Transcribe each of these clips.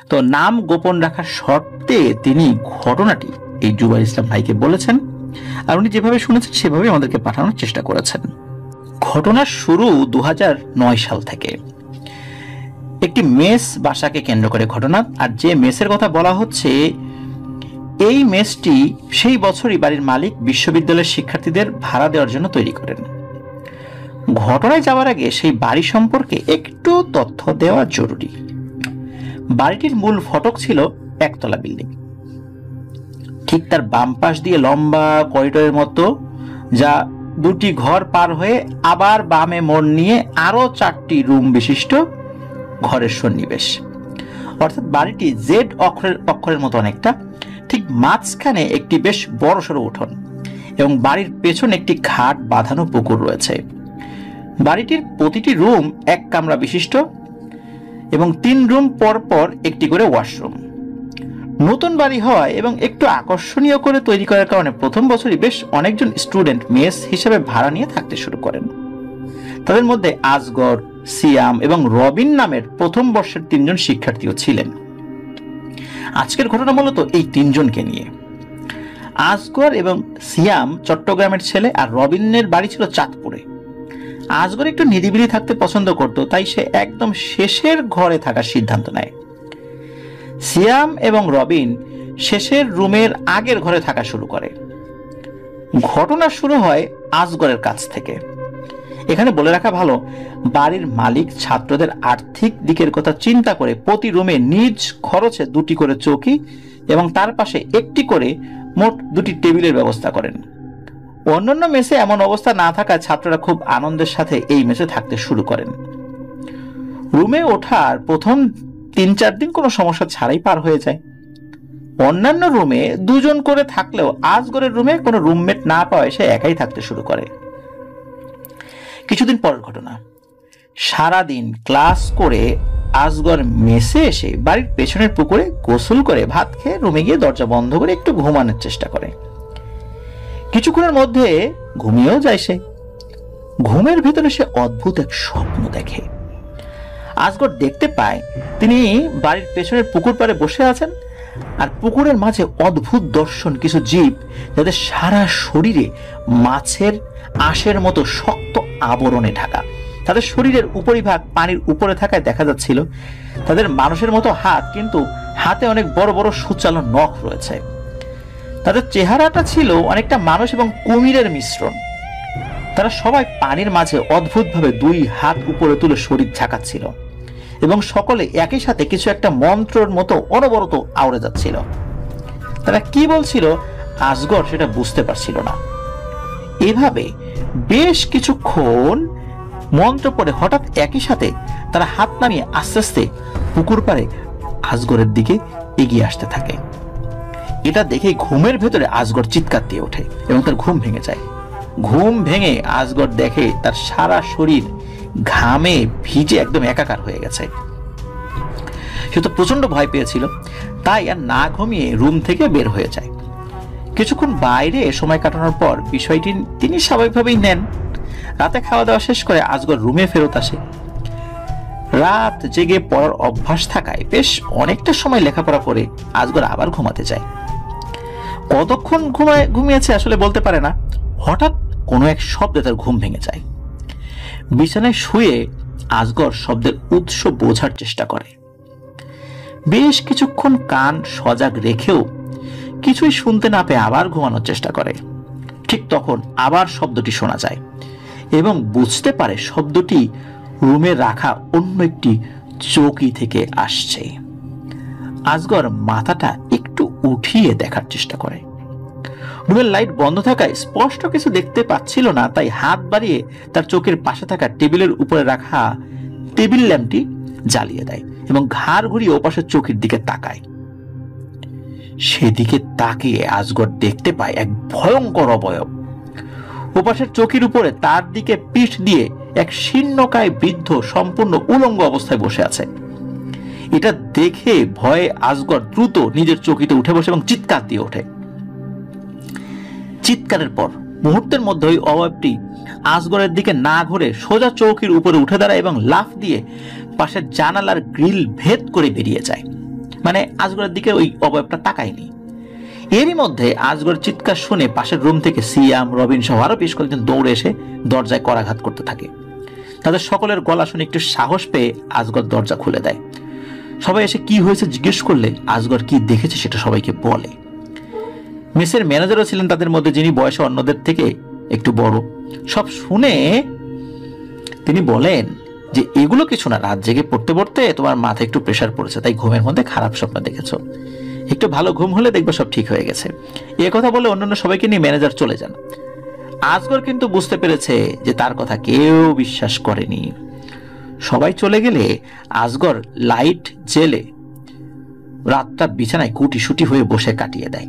তো নাম গোপন রাখার শর্তে তিনি ঘটনাটি এই জুবাইর ইসলাম ভাইকে বলেছেন, আর উনি যেভাবে শুনেছেন সেভাবে আমাদেরকে পাঠানোর চেষ্টা করেছেন। ঘটনার শুরু 2009 সাল থেকে। একটি মেস বাসাকে কেন্দ্র করে ঘটনা। আর যে মেসের কথা বলা হচ্ছে, এই মেসটি সেই বছরই বাড়ির মালিক বিশ্ববিদ্যালয়ের শিক্ষার্থীদের ভাড়া দেওয়ার জন্য তৈরি করেন। ঘটনায় যাওয়ার আগে সেই বাড়ি সম্পর্কে একটু তথ্য দেওয়া জরুরি। বাড়িটির মূল ফটক ছিল একতলা বিল্ডিং। ঠিক তার বাম পাশ দিয়ে লম্বা করিডোরের মতো, যা দুটি ঘর পার হয়ে আবার বামে মোড় নিয়ে আরো 4টি রুম বিশিষ্ট ঘরের সন্নিবেশ। অর্থাৎ বাড়িটি জেড অক্ষরের মতো অনেকটা। ঠিক মাঝখানে একটি বেশ বড়সড় উঠোন এবং বাড়ির পেছনে একটি ঘাট বাঁধানো পুকুর রয়েছে। বাড়িটির প্রতিটি রুম 1 কামরা বিশিষ্ট এবং 3 রুম পর পর একটি করে ওয়াশরুম। নতুন বাড়ি হয় এবং একটু আকর্ষণীয় করে তৈরি করার কারণে প্রথম বছরই বেশ অনেকজন স্টুডেন্ট মেস হিসেবে ভাড়া নিয়ে থাকতে শুরু করেন। তাদের মধ্যে আজগর, সিয়াম এবং রবিন নামের প্রথম বর্ষের 3 জন শিক্ষার্থীও ছিলেন। আজকের ঘটনা মূলত এই 3 জনকে নিয়ে। আজগর এবং সিয়াম চট্টগ্রামের ছেলে, আর রবিনের বাড়ি ছিল চাঁদপুরে। আজগর একটু নিরিবিলি থাকতে পছন্দ করত, তাই সে একদম শেষের ঘরে থাকার সিদ্ধান্ত নেয়। সিয়াম এবং রবিন শেষের রুমের আগের ঘরে থাকা শুরু করে। ঘটনা শুরু হয় আজগরের কাছ থেকে। এখানে বলে রাখা ভালো, বাড়ির মালিক ছাত্রদের আর্থিক দিকের কথা চিন্তা করে প্রতি রুমে নিজ খরচে 2টি করে চৌকি এবং তার পাশে একটি করে মোট 2টি টেবিলের ব্যবস্থা করেন। অন্যান্য মেসে এমন অবস্থা না থাকায় ছাত্ররা খুব আনন্দের সাথে এই মেসে থাকতে শুরু করেন। রুমে ওঠার প্রথম 3-4 দিন কোনো সমস্যা ছাড়াই পার হয়ে যায়। অন্যান্য রুমে 2 জন করে থাকলেও আজগরের রুমে কোনো রুমমেট না পাওয়ায় সে একাই থাকতে শুরু করে। কিছুদিন পরের ঘটনা। সারাদিন ক্লাস করে আজগর মেসে এসে বাড়ির পেছনের পুকুরে গোসল করে ভাত খেয়ে রুমে গিয়ে দরজা বন্ধ করে একটু ঘুমানোর চেষ্টা করে। কিছুক্ষণের মধ্যে ঘুমিয়েও যায় সে। ঘুমের ভিতরে সে অদ্ভুত এক স্বপ্ন দেখে। আজগর দেখতে পায় তিনি বাড়ির পেছনের পুকুর পাড়ে বসে আছেন, আর পুকুরের মাঝে অদ্ভুত দর্শন কিছু জীব, যাদের সারা শরীরে মাছের আঁশের মতো শক্ত আবরণে ঢাকা। তাদের শরীরের উপরিভাগ পানির উপরে থাকায় দেখা যাচ্ছিল তাদের মানুষের মতো হাত, কিন্তু হাতে অনেক বড় বড় সুচালো নখ রয়েছে। তাদের চেহারাটা ছিল অনেকটা মানুষ এবং কুমিরের মিশ্রণ। তারা সবাই পানির মাঝে অদ্ভুতভাবে 2 হাত উপরে তুলে শরীর ঝাঁকাচ্ছিল এবং সকলে একই সাথে কিছু একটা মন্ত্রের মতো অনবরত আওড়ে যাচ্ছিল। তারা কি বলছিল আজগর সেটা বুঝতে পারছিল না। এভাবে বেশ কিছুক্ষণ মন্ত্র পড়ে হঠাৎ একই সাথে তারা হাত নামিয়ে আস্তে আস্তে পুকুর পাড়ে আজগরের দিকে এগিয়ে আসতে থাকে। এটা দেখে ঘুমের ভেতরে আজগর চিৎকার দিয়ে ওঠে এবং তার ঘুম ভেঙে যায়। ঘুম ভেঙে আজগর দেখে তার সারা শরীর ঘামে ভিজে একদম একাকার হয়ে গেছে। সে তো প্রচন্ড ভয় পেয়েছিল, তাই আর না ঘুমিয়ে রুম থেকে বের হয়ে যায়। কিছুক্ষণ বাইরে সময় কাটানোর পর বিষয়টি তিনি স্বাভাবিকভাবেই নেন। রাতে খাওয়া দাওয়া শেষ করে আজগর রুমে ফেরত আসে। রাত জেগে পড়ার অভ্যাস থাকায় বেশ অনেকটা সময় লেখাপড়া করে আজগর আবার ঘুমাতে যায়। কতক্ষণ ঘুমিয়েছে আসলে বলতে পারে না। হঠাৎ কোনো এক শব্দে তার ঘুম ভেঙে যায়। বিছানায় শুয়ে আজগর শব্দের উৎস বোঝার চেষ্টা করে। বেশ কিছুক্ষণ কান সজাগ রেখেও কিছুই শুনতে না পেয়ে আবার ঘুমানোর চেষ্টা করে। ঠিক তখন আবার শব্দটি শোনা যায় এবং বুঝতে পারে শব্দটি রুমে রাখা অন্য একটি চৌকি থেকে আসছে। আজগর মাথাটা একটু উঠিয়ে দেখার চেষ্টা করে। রুমের লাইট বন্ধ থাকায় স্পষ্ট কিছু দেখতে পাচ্ছিল না, তাই হাত বাড়িয়ে তার চোখের পাশে থাকা টেবিলের উপরে রাখা টেবিল ল্যাম্পটি জ্বালিয়ে দেয় এবং ঘাড় ঘুরিয়ে ওপাশের চোখের দিকে তাকায়। সেদিকে তাকিয়ে আজগর দেখতে পায় এক ভয়ঙ্কর অবয়ব। ওপাশের চোখের উপরে তার দিকে পিঠ দিয়ে এক শীর্ণকায় বৃদ্ধ সম্পূর্ণ উলঙ্গ অবস্থায় বসে আছে। এটা দেখে ভয়ে আজগর দ্রুত নিজের চৌকিতে উঠে বসে এবং চিৎকার দিয়ে ওঠে। চিৎকারের পর মুহূর্তের মধ্যে ওই অবয়বটি আজগরের দিকে না ঘুরে সোজা চৌকির উপরে উঠে দাঁড়ায় এবং লাফ দিয়ে পাশের জানালার গ্রিল ভেদ করে বেরিয়ে যায়। মানে আজগরের দিকে ওই অবয়বটা তাকায়নি। এরই মধ্যে আজগরের চিৎকার শুনে পাশের রুম থেকে সিয়াম, রবিন সহ আরো বেশ কয়েকজন দৌড়ে এসে দরজায় করাঘাত করতে থাকে। তাদের সকলের গলা শুনে একটু সাহস পেয়ে আজগর দরজা খুলে দেয়। সবাই এসে কি হয়েছে জিজ্ঞেস করলে আজগর কি দেখেছে সেটা সবাইকে বলে। মেসের ম্যানেজারও ছিলেন তাদের মধ্যে, যিনি বয়সে অন্যদের থেকে একটু বড়। সব শুনে তিনি বলেন যে এগুলো কিছু না, রাত জেগে পড়তে পড়তে তোমার মাথায় একটু প্রেসার পড়েছে, তাই ঘুমের মধ্যে খারাপ স্বপ্ন দেখেছো। একটু ভালো ঘুম হলে দেখবে সব ঠিক হয়ে গেছে। এ কথা বলে অন্যান্য সবাইকে নিয়ে ম্যানেজার চলে যান। আজগর কিন্তু বুঝতে পেরেছে যে তার কথা কেউ বিশ্বাস করেনি। সবাই চলে গেলে আজগর লাইট জেলে রাতটা বিছানায় কুটিসুটি হয়ে বসে কাটিয়ে দেয়।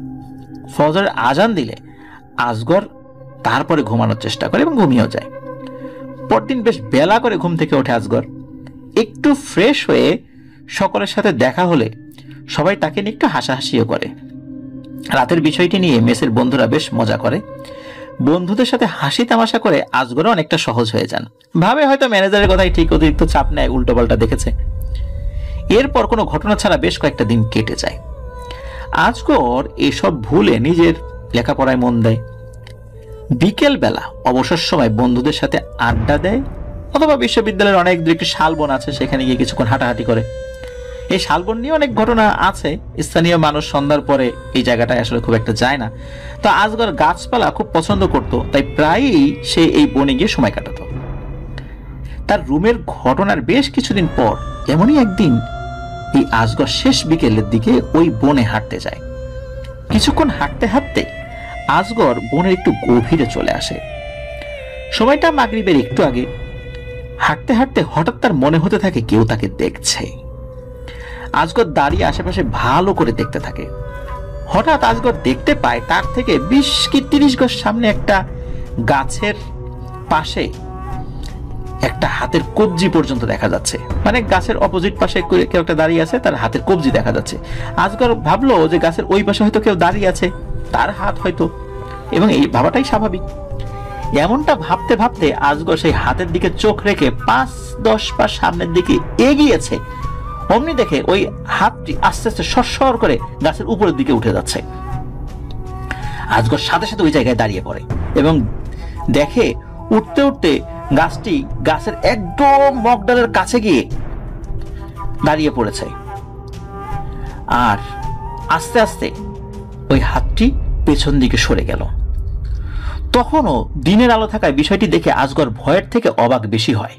ফজরের আজান দিলে আজগর তারপরে ঘুমানোর চেষ্টা করে এবং ঘুমিয়েও যায়। পরদিন বেশ বেলা করে ঘুম থেকে ওঠে আজগর। একটু ফ্রেশ হয়ে সকলের সাথে দেখা হলে সবাই তাকে নিয়ে একটু হাসাহাসিও করে। রাতের বিষয়টি নিয়ে মেসের বন্ধুরা বেশ মজা করে। বন্ধুদের সাথে হাসি তামাশা করে আজগরও অনেকটা সহজ হয়ে যান। ভাবে হয়তো ম্যানেজারের কথাই ঠিক, অতিরিক্ত চাপ নেয়, উল্টো পাল্টা দেখেছে। এরপর কোনো ঘটনা ছাড়া বেশ কয়েকটা দিন কেটে যায়। আজগর এসব ভুলে নিজের লেখাপড়ায় মন দেয়। বিকেল বেলা অবসর সময় বন্ধুদের সাথে আড্ডা দেয়, অথবা বিশ্ববিদ্যালয়ের অনেক দূরে একটি শালবন আছে, সেখানে গিয়ে কিছুক্ষণ হাঁটাহাঁটি করে। এই শালবন নিয়ে অনেক ঘটনা আছে। স্থানীয় মানুষ সন্ধ্যার পরে এই জায়গাটায় আসলে খুব একটা যায় না। তো আজগর গাছপালা খুব পছন্দ করত, তাই প্রায়ই সে এই বনে গিয়ে সময় কাটাতো। তার রুমের ঘটনার বেশ কিছুদিন পর এমনই একদিন এই আজগর শেষ বিকেলের দিকে ওই বনে হাঁটতে যায়। কিছুক্ষণ হাঁটতে হাঁটতে আজগর বনের একটু গভীরে চলে আসে। সময়টা মাগরিবের একটু আগে। হাঁটতে হাঁটতে হঠাৎ তার মনে হতে থাকে কেউ তাকে দেখছে। আজগর দাঁড়িয়ে আশেপাশে ভালো করে দেখতে থাকে। হঠাৎ আজগর দেখতে পায় তার থেকে 20 কি 30 গজ সামনে একটা গাছের পাশে একটা হাতের কবজি পর্যন্ত দেখা যাচ্ছে। মানে গাছের অপোজিট পাশে কেউ একটা দাঁড়িয়ে আছে, তার হাতের কবজি দেখা যাচ্ছে। আজগর ভাবলো যে গাছের ওই পাশে হয়তো কেউ দাঁড়িয়ে আছে, তার হাত হয়তো, এবং এই ভাবাটাই স্বাভাবিক। এমনটা ভাবতে ভাবতে আজগর সেই হাতের দিকে চোখ রেখে 5-10 পা সামনের দিকে এগিয়েছে। অমনি দেখে ওই হাতটি আস্তে আস্তে সরসর করে গাছের উপরের দিকে উঠে যাচ্ছে। আজগর সাথে সাথে ওই জায়গায় দাঁড়িয়ে পড়ে এবং দেখে উঠতে উঠতে গাছটি গাছের একদম মগডালের কাছে গিয়ে দাঁড়িয়ে পড়েছে। আর আস্তে আস্তে ওই হাতটি পেছন দিকে সরে গেল। তখনও দিনের আলো থাকায় বিষয়টি দেখে আজগর ভয়ের থেকে অবাক বেশি হয়।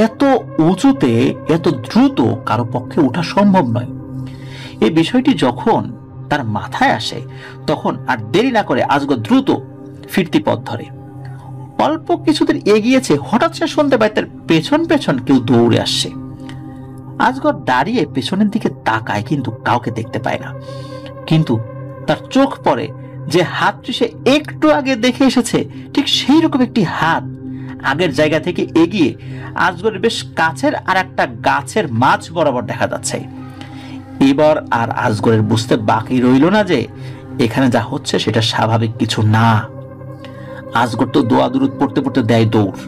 এত উঁচুতে এত দ্রুত কারো পক্ষে ওঠা সম্ভব নয়। এই বিষয়টি যখন তার মাথায় আসে তখন আর দেরি না করে আজগর দ্রুত ফিরতি পথ ধরে। অল্প কিছুদিন এগিয়েছে, হঠাৎ সে শুনতে পায় তার পেছন পেছন কেউ দৌড়ে আসছে। আজগর দাঁড়িয়ে পেছনের দিকে তাকায়, কিন্তু কাউকে দেখতে পায় না। কিন্তু তার চোখ পড়ে যে হাতটি সে একটু আগে দেখে এসেছে, ঠিক সেই রকম একটি হাত আগের জায়গা থেকে এগিয়ে আজগরের বেশ কাছের আর একটা গাছের মাঝ বরাবর দেখা যাচ্ছে। এবার আর আজগরের বুঝতে বাকি রইল না যে এখানে যা হচ্ছে সেটা স্বাভাবিক কিছু না। আজগর তো দোয়া দুরুদ পড়তে পড়তে দেয় দৌড়।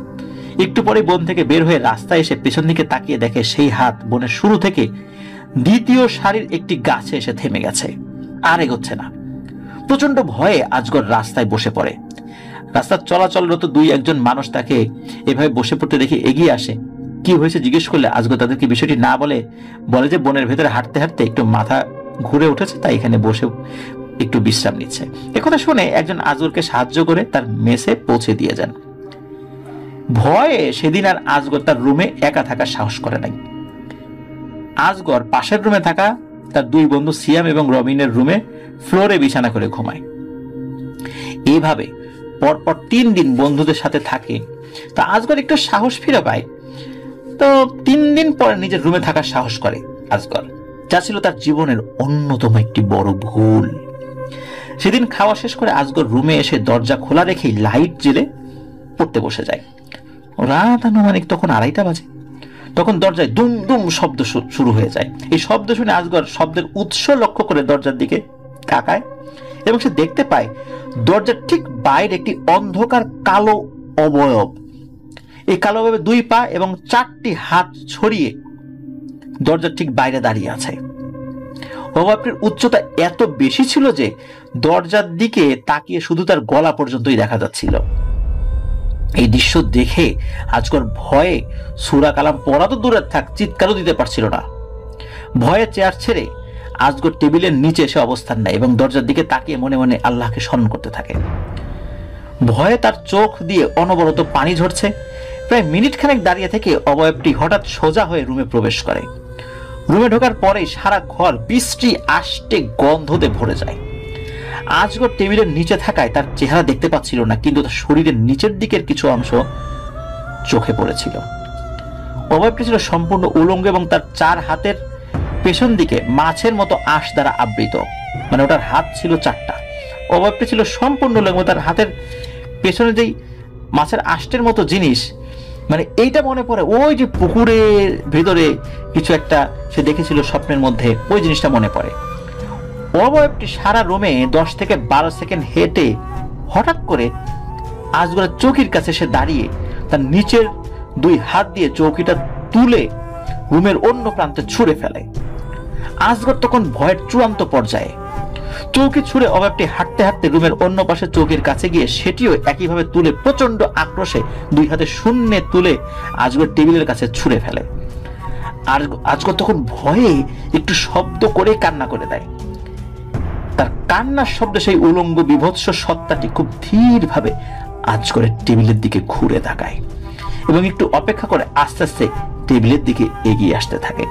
একটু পরে বন থেকে বের হয়ে রাস্তায় এসে পেছন দিকে তাকিয়ে দেখে সেই হাত বনের শুরু থেকে দ্বিতীয় সারির একটি গাছে এসে থেমে গেছে, আর এগোচ্ছে না। প্রচন্ড ভয়ে আজগর রাস্তায় বসে পড়ে। রাস্তার চলাচলরত 2-1 মানুষ তাকে এভাবে বসে পড়তে দেখে এগিয়ে আসে। কি হয়েছে জিজ্ঞেস করলে আজগর তাদেরকে বিষয়টি না বলে যে বনের ভেতরে হাঁটতে হাঁটতে একটু মাথা ঘুরে উঠেছে, তাই এখানে বসে একটু বিশ্রাম নিচ্ছে। একথা শুনে একজন আজগরকে সাহায্য করে তার মেসে পৌঁছে দিয়ে যান। ভয়ে সেদিন আর আজগর তার রুমে একা থাকার সাহস করে নাই। আজগর পাশের রুমে থাকা তার 2 বন্ধু সিয়াম এবং রবিনের রুমে ফ্লোরে বিছানা করে ঘুমায়। এইভাবে পরপর 3 দিন বন্ধুদের সাথে থাকে। তা আজগর একটু সাহস ফিরে পায়। তো 3 দিন পরে নিজের রুমে থাকার সাহস করে আজগর, যা ছিল তার জীবনের অন্যতম একটি বড় ভুল। সেদিন খাওয়া শেষ করে আজগর রুমে এসে দরজা খোলা রেখেই লাইট জ্বেলে পড়তে বসে যায়। রাত আনুমানিক তখন 2:30 বাজে। তখন দরজায় দুম দুম শব্দ শুরু হয়ে যায়। এই শব্দ শুনে আজগর শব্দের উৎস লক্ষ্য করে দরজার দিকে তাকায় এবং সে দেখতে পায় দরজার ঠিক বাইরে একটি অন্ধকার কালো অবয়ব। এই কালো অবয়বে 2 পা এবং 4টি হাত ছড়িয়ে দরজার ঠিক বাইরে দাঁড়িয়ে আছে। অভাবটির উচ্চতা এত বেশি ছিল যে দরজার দিকে তাকিয়ে শুধু তার গলা পর্যন্তই দেখা যাচ্ছিল। এই দৃশ্য দেখে আজগর ভয়ে সূরা কালাম পড়া তো দূরে থাক, চিৎকারও দিতে পারছিল না। ভয়ে চেয়ার ছেড়ে আজগর টেবিলের নিচে এসে অবস্থান নেয় এবং দরজার দিকে তাকিয়ে মনে মনে আল্লাহকে স্মরণ করতে থাকে। ভয়ে তার চোখ দিয়ে অনবরত পানি ঝরছে। প্রায় মিনিট খানেক দাঁড়িয়ে থেকে অবয়বটি হঠাৎ সোজা হয়ে রুমে প্রবেশ করে। রুমে ঢোকার পরেই সারা ঘর বিশ্রী আষ্টে গন্ধতে ভরে যায়। আজগর টেবিলের নিচে থাকায় তার চেহারা দেখতে পাচ্ছিল না, কিন্তু তার শরীরের নিচের দিকের কিছু অংশ চোখে পড়েছিল। অবয়বটি ছিল সম্পূর্ণ উলঙ্গ এবং তার 4 হাতের পেছন দিকে মাছের মতো আঁশ দ্বারা আবৃত, মানে ওটার হাত ছিল 4টা। অবয়বটি ছিল সম্পূর্ণ উলঙ্গ, তার হাতের পেছনে যেই মাছের আঁশের মতো জিনিস, মানে এইটা মনে পড়ে ওই যে পুকুরের ভেতরে কিছু একটা সে দেখেছিল স্বপ্নের মধ্যে, ওই জিনিসটা মনে পড়ে। অবয়বটি সারা রুমে 10 থেকে 12 সেকেন্ড হেঁটে হঠাৎ করে আজগরের চৌকির কাছে সে দাঁড়িয়ে তার নিচের 2 হাত দিয়ে চৌকিটা তুলে রুমের অন্য প্রান্তে ছুঁড়ে ফেলে। আজগর তখন ভয়ের চূড়ান্ত পর্যায়ে। চৌকি ছুঁড়ে অবয়বটি হাঁটতে হাঁটতে রুমের অন্য পাশে চৌকির কাছে গিয়ে সেটিও একইভাবে তুলে প্রচন্ড আক্রোশে 2 হাতে শূন্যে তুলে আজগর টেবিলের কাছে ছুঁড়ে ফেলে। আর আজগর তখন ভয়ে একটু শব্দ করে কান্না করে দেয়। তার কান্নার শব্দে সেই উলঙ্গ বিভৎস সত্তাটি খুব ধীরভাবে আজগরের টেবিলের দিকে ঘুরে তাকায় এবং একটু অপেক্ষা করে আস্তে আস্তে টেবিলের দিকে এগিয়ে আসতে থাকে।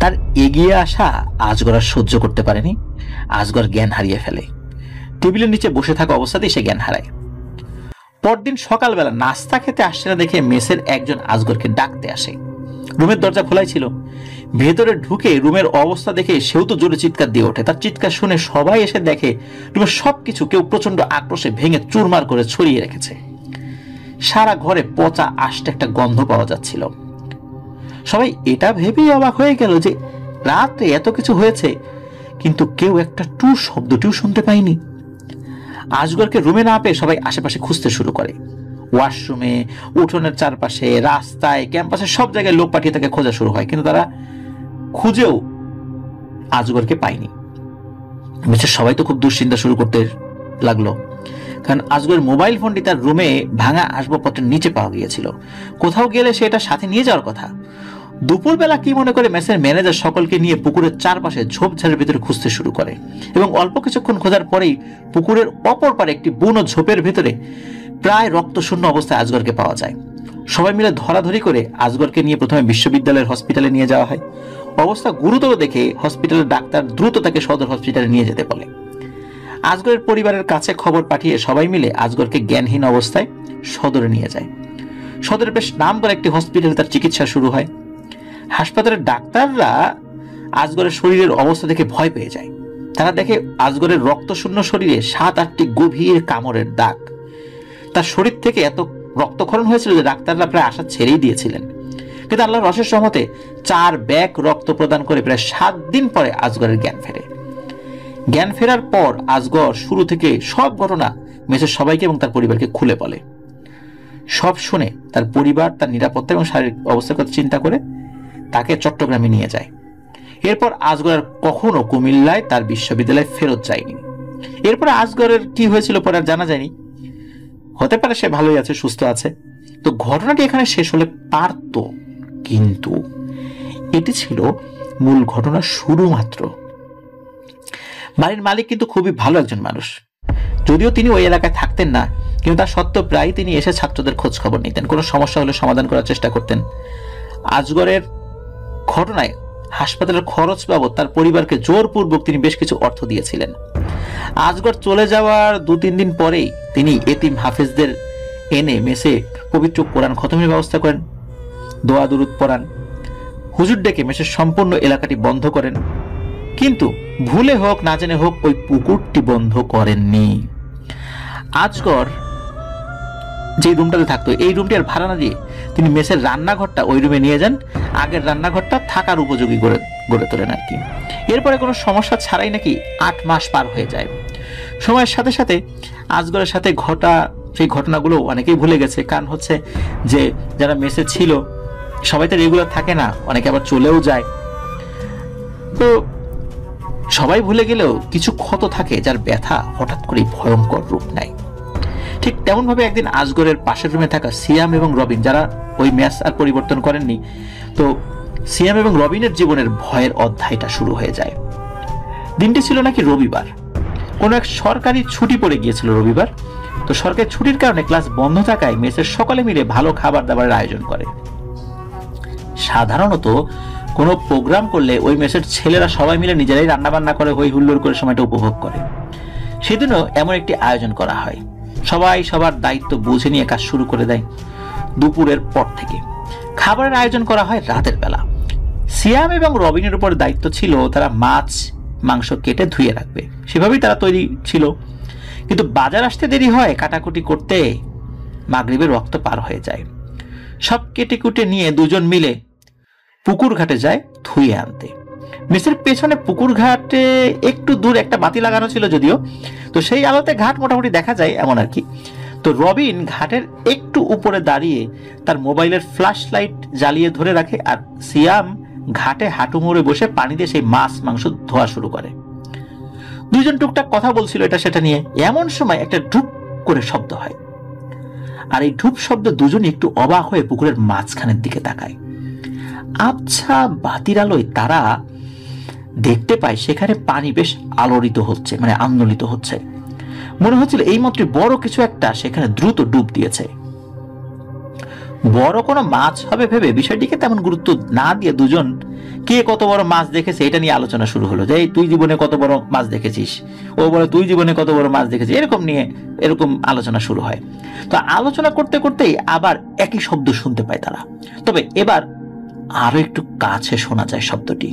তার এগিয়ে আসা আজগর আর সহ্য করতে পারেনি। আজগর জ্ঞান হারিয়ে ফেলে। টেবিলের নিচে বসে থাকা অবস্থাতেই সে জ্ঞান হারায়। পরদিন সকালবেলা নাস্তা খেতে আসছে না দেখে মেসের একজন আজগরকে ডাকতে আসে। রুমের দরজা খোলাই ছিল। ভেতরে ঢুকে রুমের অবস্থা দেখে সেও তো জোরে চিৎকার দিয়ে ওঠে। তার চিৎকার শুনে সবাই এসে দেখে রুমের সবকিছু কেউ প্রচন্ড আক্রোশে ভেঙে চুরমার করে ছড়িয়ে রেখেছে। সারা ঘরে পচা আষ্টে একটা গন্ধ পাওয়া যাচ্ছিল। সবাই এটা ভেবেই অবাক হয়ে গেল যে রাতে এত কিছু হয়েছে, কিন্তু কেউ একটা টু শব্দটিও শুনতে পায়নি। আজগরকে রুমে না পেয়ে সবাই আশেপাশে খুঁজতে শুরু করে। ওয়াশরুমে, উঠোনের চারপাশে, রাস্তায়, ক্যাম্পাসে সব জায়গায় লোক পাঠিয়ে তাকে খোঁজা শুরু হয়, কিন্তু তারা খুঁজেও আজগরকে পায়নি। সবাই তো খুব দুশ্চিন্তা শুরু করতে লাগলো, কারণ আজগরের মোবাইল ফোনটি তার রুমে ভাঙা আসবাবপত্রের নিচে পাওয়া গিয়েছিল। কোথাও গেলে সে এটা সাথে নিয়ে যাওয়ার কথা। দুপুরবেলা কি মনে করে মেসের ম্যানেজার সকলকে নিয়ে পুকুরের চারপাশে ঝোপঝাড়ের ভিতরে খুঁজতে শুরু করে এবং অল্প কিছুক্ষণ খোঁজার পরেই পুকুরের অপর পারে একটি বুনো ঝোপের ভিতরে প্রায় রক্তশূন্য অবস্থায় আজগরকে পাওয়া যায়। সবাই মিলে ধরাধরি করে আজগরকে নিয়ে প্রথমে বিশ্ববিদ্যালয়ের হসপিটালে নিয়ে যাওয়া হয়। অবস্থা গুরুতর দেখে হসপিটালের ডাক্তার দ্রুত তাকে সদর হসপিটালে নিয়ে যেতে বলে। আজগরের পরিবারের কাছে খবর পাঠিয়ে সবাই মিলে আজগরকে জ্ঞানহীন অবস্থায় সদরে নিয়ে যায়। সদরে বেশ নাম করা একটি হসপিটালে তার চিকিৎসা শুরু হয়। হাসপাতালের ডাক্তাররা আজগরের শরীরের অবস্থা দেখে ভয় পেয়ে যায়। তারা দেখে আজগরের রক্তশূন্য শরীরে 7-8টি গভীর কামড়ের দাগ। তার শরীর থেকে এত রক্তক্ষরণ হয়েছিল যে ডাক্তাররা প্রায় আশা ছেড়েই দিয়েছিলেন, কিন্তু আল্লাহর অশেষ রহমতে 4 ব্যাগ রক্ত প্রদান করে প্রায় 7 দিন পরে আজগরের জ্ঞান ফেরে। জ্ঞান ফেরার পর আজগর শুরু থেকে সব ঘটনা মেসের সবাইকে এবং তার পরিবারকে খুলে বলে। সব শুনে তার পরিবার তার নিরাপত্তা এবং শারীরিক অবস্থার কথা চিন্তা করে তাকে চট্টগ্রামে নিয়ে যায়। এরপর আজগর আর কখনো কুমিল্লায় তার বিশ্ববিদ্যালয়ে ফেরত যায়নি। এরপরে আজগরের কি হয়েছিল পরে আর জানা যায়নি। হতে পারে সে ভালোই আছে, সুস্থ আছে। তো ঘটনাটি এখানে শেষ হলে পারত, কিন্তু এটি ছিল মূল ঘটনার শুরু মাত্র। বাড়ির মালিক কিন্তু খুবই ভালো একজন মানুষ। যদিও তিনি ওই এলাকায় থাকতেন না, কিন্তু তার সত্ত্বেও প্রায় তিনি এসে ছাত্রদের খোঁজ খবর নিতেন, কোনো সমস্যা হলে সমাধান করার চেষ্টা করতেন। আজগরের ঘটনায় হাসপাতালের খরচ বাবদ তার পরিবারকে জোরপূর্বক তিনি বেশ কিছু অর্থ দিয়েছিলেন। আজগর চলে যাওয়ার 2-3 দিন পরেই তিনি এতিম হাফেজদের এনে মেসে পবিত্র কোরআন খতমের ব্যবস্থা করেন, দোয়া দুরুদ পড়ান, হুজুর ডেকে মেসের সম্পূর্ণ এলাকাটি বন্ধ করেন। কিন্তু ভুলে হোক না জেনে হোক ওই পুকুরটি বন্ধ করেননি। আজগর যে রুমটাতে থাকতো এই রুমটি আর ভাড়া না দিয়ে তিনি মেসের রান্নাঘরটা ওই রুমে নিয়ে যান। আগের রান্নাঘরটা থাকার উপযোগী গড়ে তোলেন আর কি। এরপরে কোনো সমস্যা ছাড়াই নাকি 8 মাস পার হয়ে যায়। সময়ের সাথে সাথে আজগরের সাথে ঘটা সেই ঘটনাগুলো অনেকেই ভুলে গেছে, কারণ হচ্ছে যে যারা মেসে ছিল সবাই তো রেগুলার থাকে না, অনেকে আবার চলেও যায়। তো সবাই ভুলে গেলেও কিছু ক্ষত থাকে যার ব্যথা হঠাৎ করে ভয়ঙ্কর রূপ নেয়। ঠিক তেমন ভাবে একদিন আজগরের পাশের রুমে থাকা সিয়াম এবং রবিন, যারা ওই ম্যাচ আর পরিবর্তন করেননি, তো সিয়াম এবং রবিনের জীবনের ভয়ের অধ্যায়টা শুরু হয়ে যায়। দিনটি ছিল নাকি রবিবার, কোনো এক সরকারি ছুটি পড়ে গিয়েছিল রবিবার। তো সরকারি ছুটির কারণে ক্লাস বন্ধ থাকায় মেসের সকলে মিলে ভালো খাবার দাবারের আয়োজন করে। সাধারণত কোনো প্রোগ্রাম করলে ওই মেসের ছেলেরা সবাই মিলে নিজেরাই রান্না বান্না করে, হই হুল্লোড় করে সময়টা উপভোগ করে। সেদিনও এমন একটি আয়োজন করা হয়। সবাই সবার দায়িত্ব বুঝে নিয়ে কাজ শুরু করে দেয়। দুপুরের পর থেকে খাবারের আয়োজন করা হয় রাতের বেলা। সিয়াম এবং রবিনের উপর দায়িত্ব ছিল তারা মাছ মাংস কেটে ধুয়ে রাখবে, সেভাবেই তারা তৈরি ছিল। কিন্তু বাজার আসতে দেরি হয়, কাটাকুটি করতে মাগরিবের রক্ত পার হয়ে যায়। সব কেটে কুটে নিয়ে দুজন মিলে পুকুর ঘাটে যায় ধুয়ে আনতে। মেসের পেছনে পুকুর ঘাটে একটু দূর একটা বাতি লাগানো ছিল যদিও, তো সেই আলোতে ঘাট মোটামুটি দেখা যায় এমন আর কি। তো রবিন ঘাটের একটু উপরে দাঁড়িয়ে তার মোবাইলের ফ্ল্যাশ লাইট জ্বালিয়ে ধরে রাখে, আর সিয়াম ঘাটে হাঁটু মুড়ে বসে পানি দিয়ে সেই মাছ মাংস ধোয়া শুরু করে। দুইজন টুকটাক কথা বলছিল এটা সেটা নিয়ে। এমন সময় একটা ঢুপ করে শব্দ হয়, আর এই ঢুপ শব্দ দুজনই একটু অবাক হয়ে পুকুরের মাঝখানের দিকে তাকায়। আবছা বাতির আলোয় তারা দেখতে পায় সেখানে পানি বেশ আলোড়িত হচ্ছে, মানে আন্দোলিত হচ্ছে। মনে হচ্ছিল এইমাত্র বড় কিছু একটা সেখানে দ্রুত ডুব দিয়েছে। বড় কোনো মাছ হবে ভেবে বিষয়টিকে তেমন গুরুত্ব না দিয়ে দুজন কে কত বড় মাছ দেখেছে এটা নিয়ে আলোচনা শুরু হলো। যে তুই জীবনে কত বড় মাছ দেখেছিস, ও বলে তুই জীবনে কত বড় মাছ দেখেছিস, এরকম আলোচনা শুরু হয়। তো আলোচনা করতে করতেই আবার একই শব্দ শুনতে পায় তারা, তবে এবার আরো একটু কাছে শোনা যায় শব্দটি।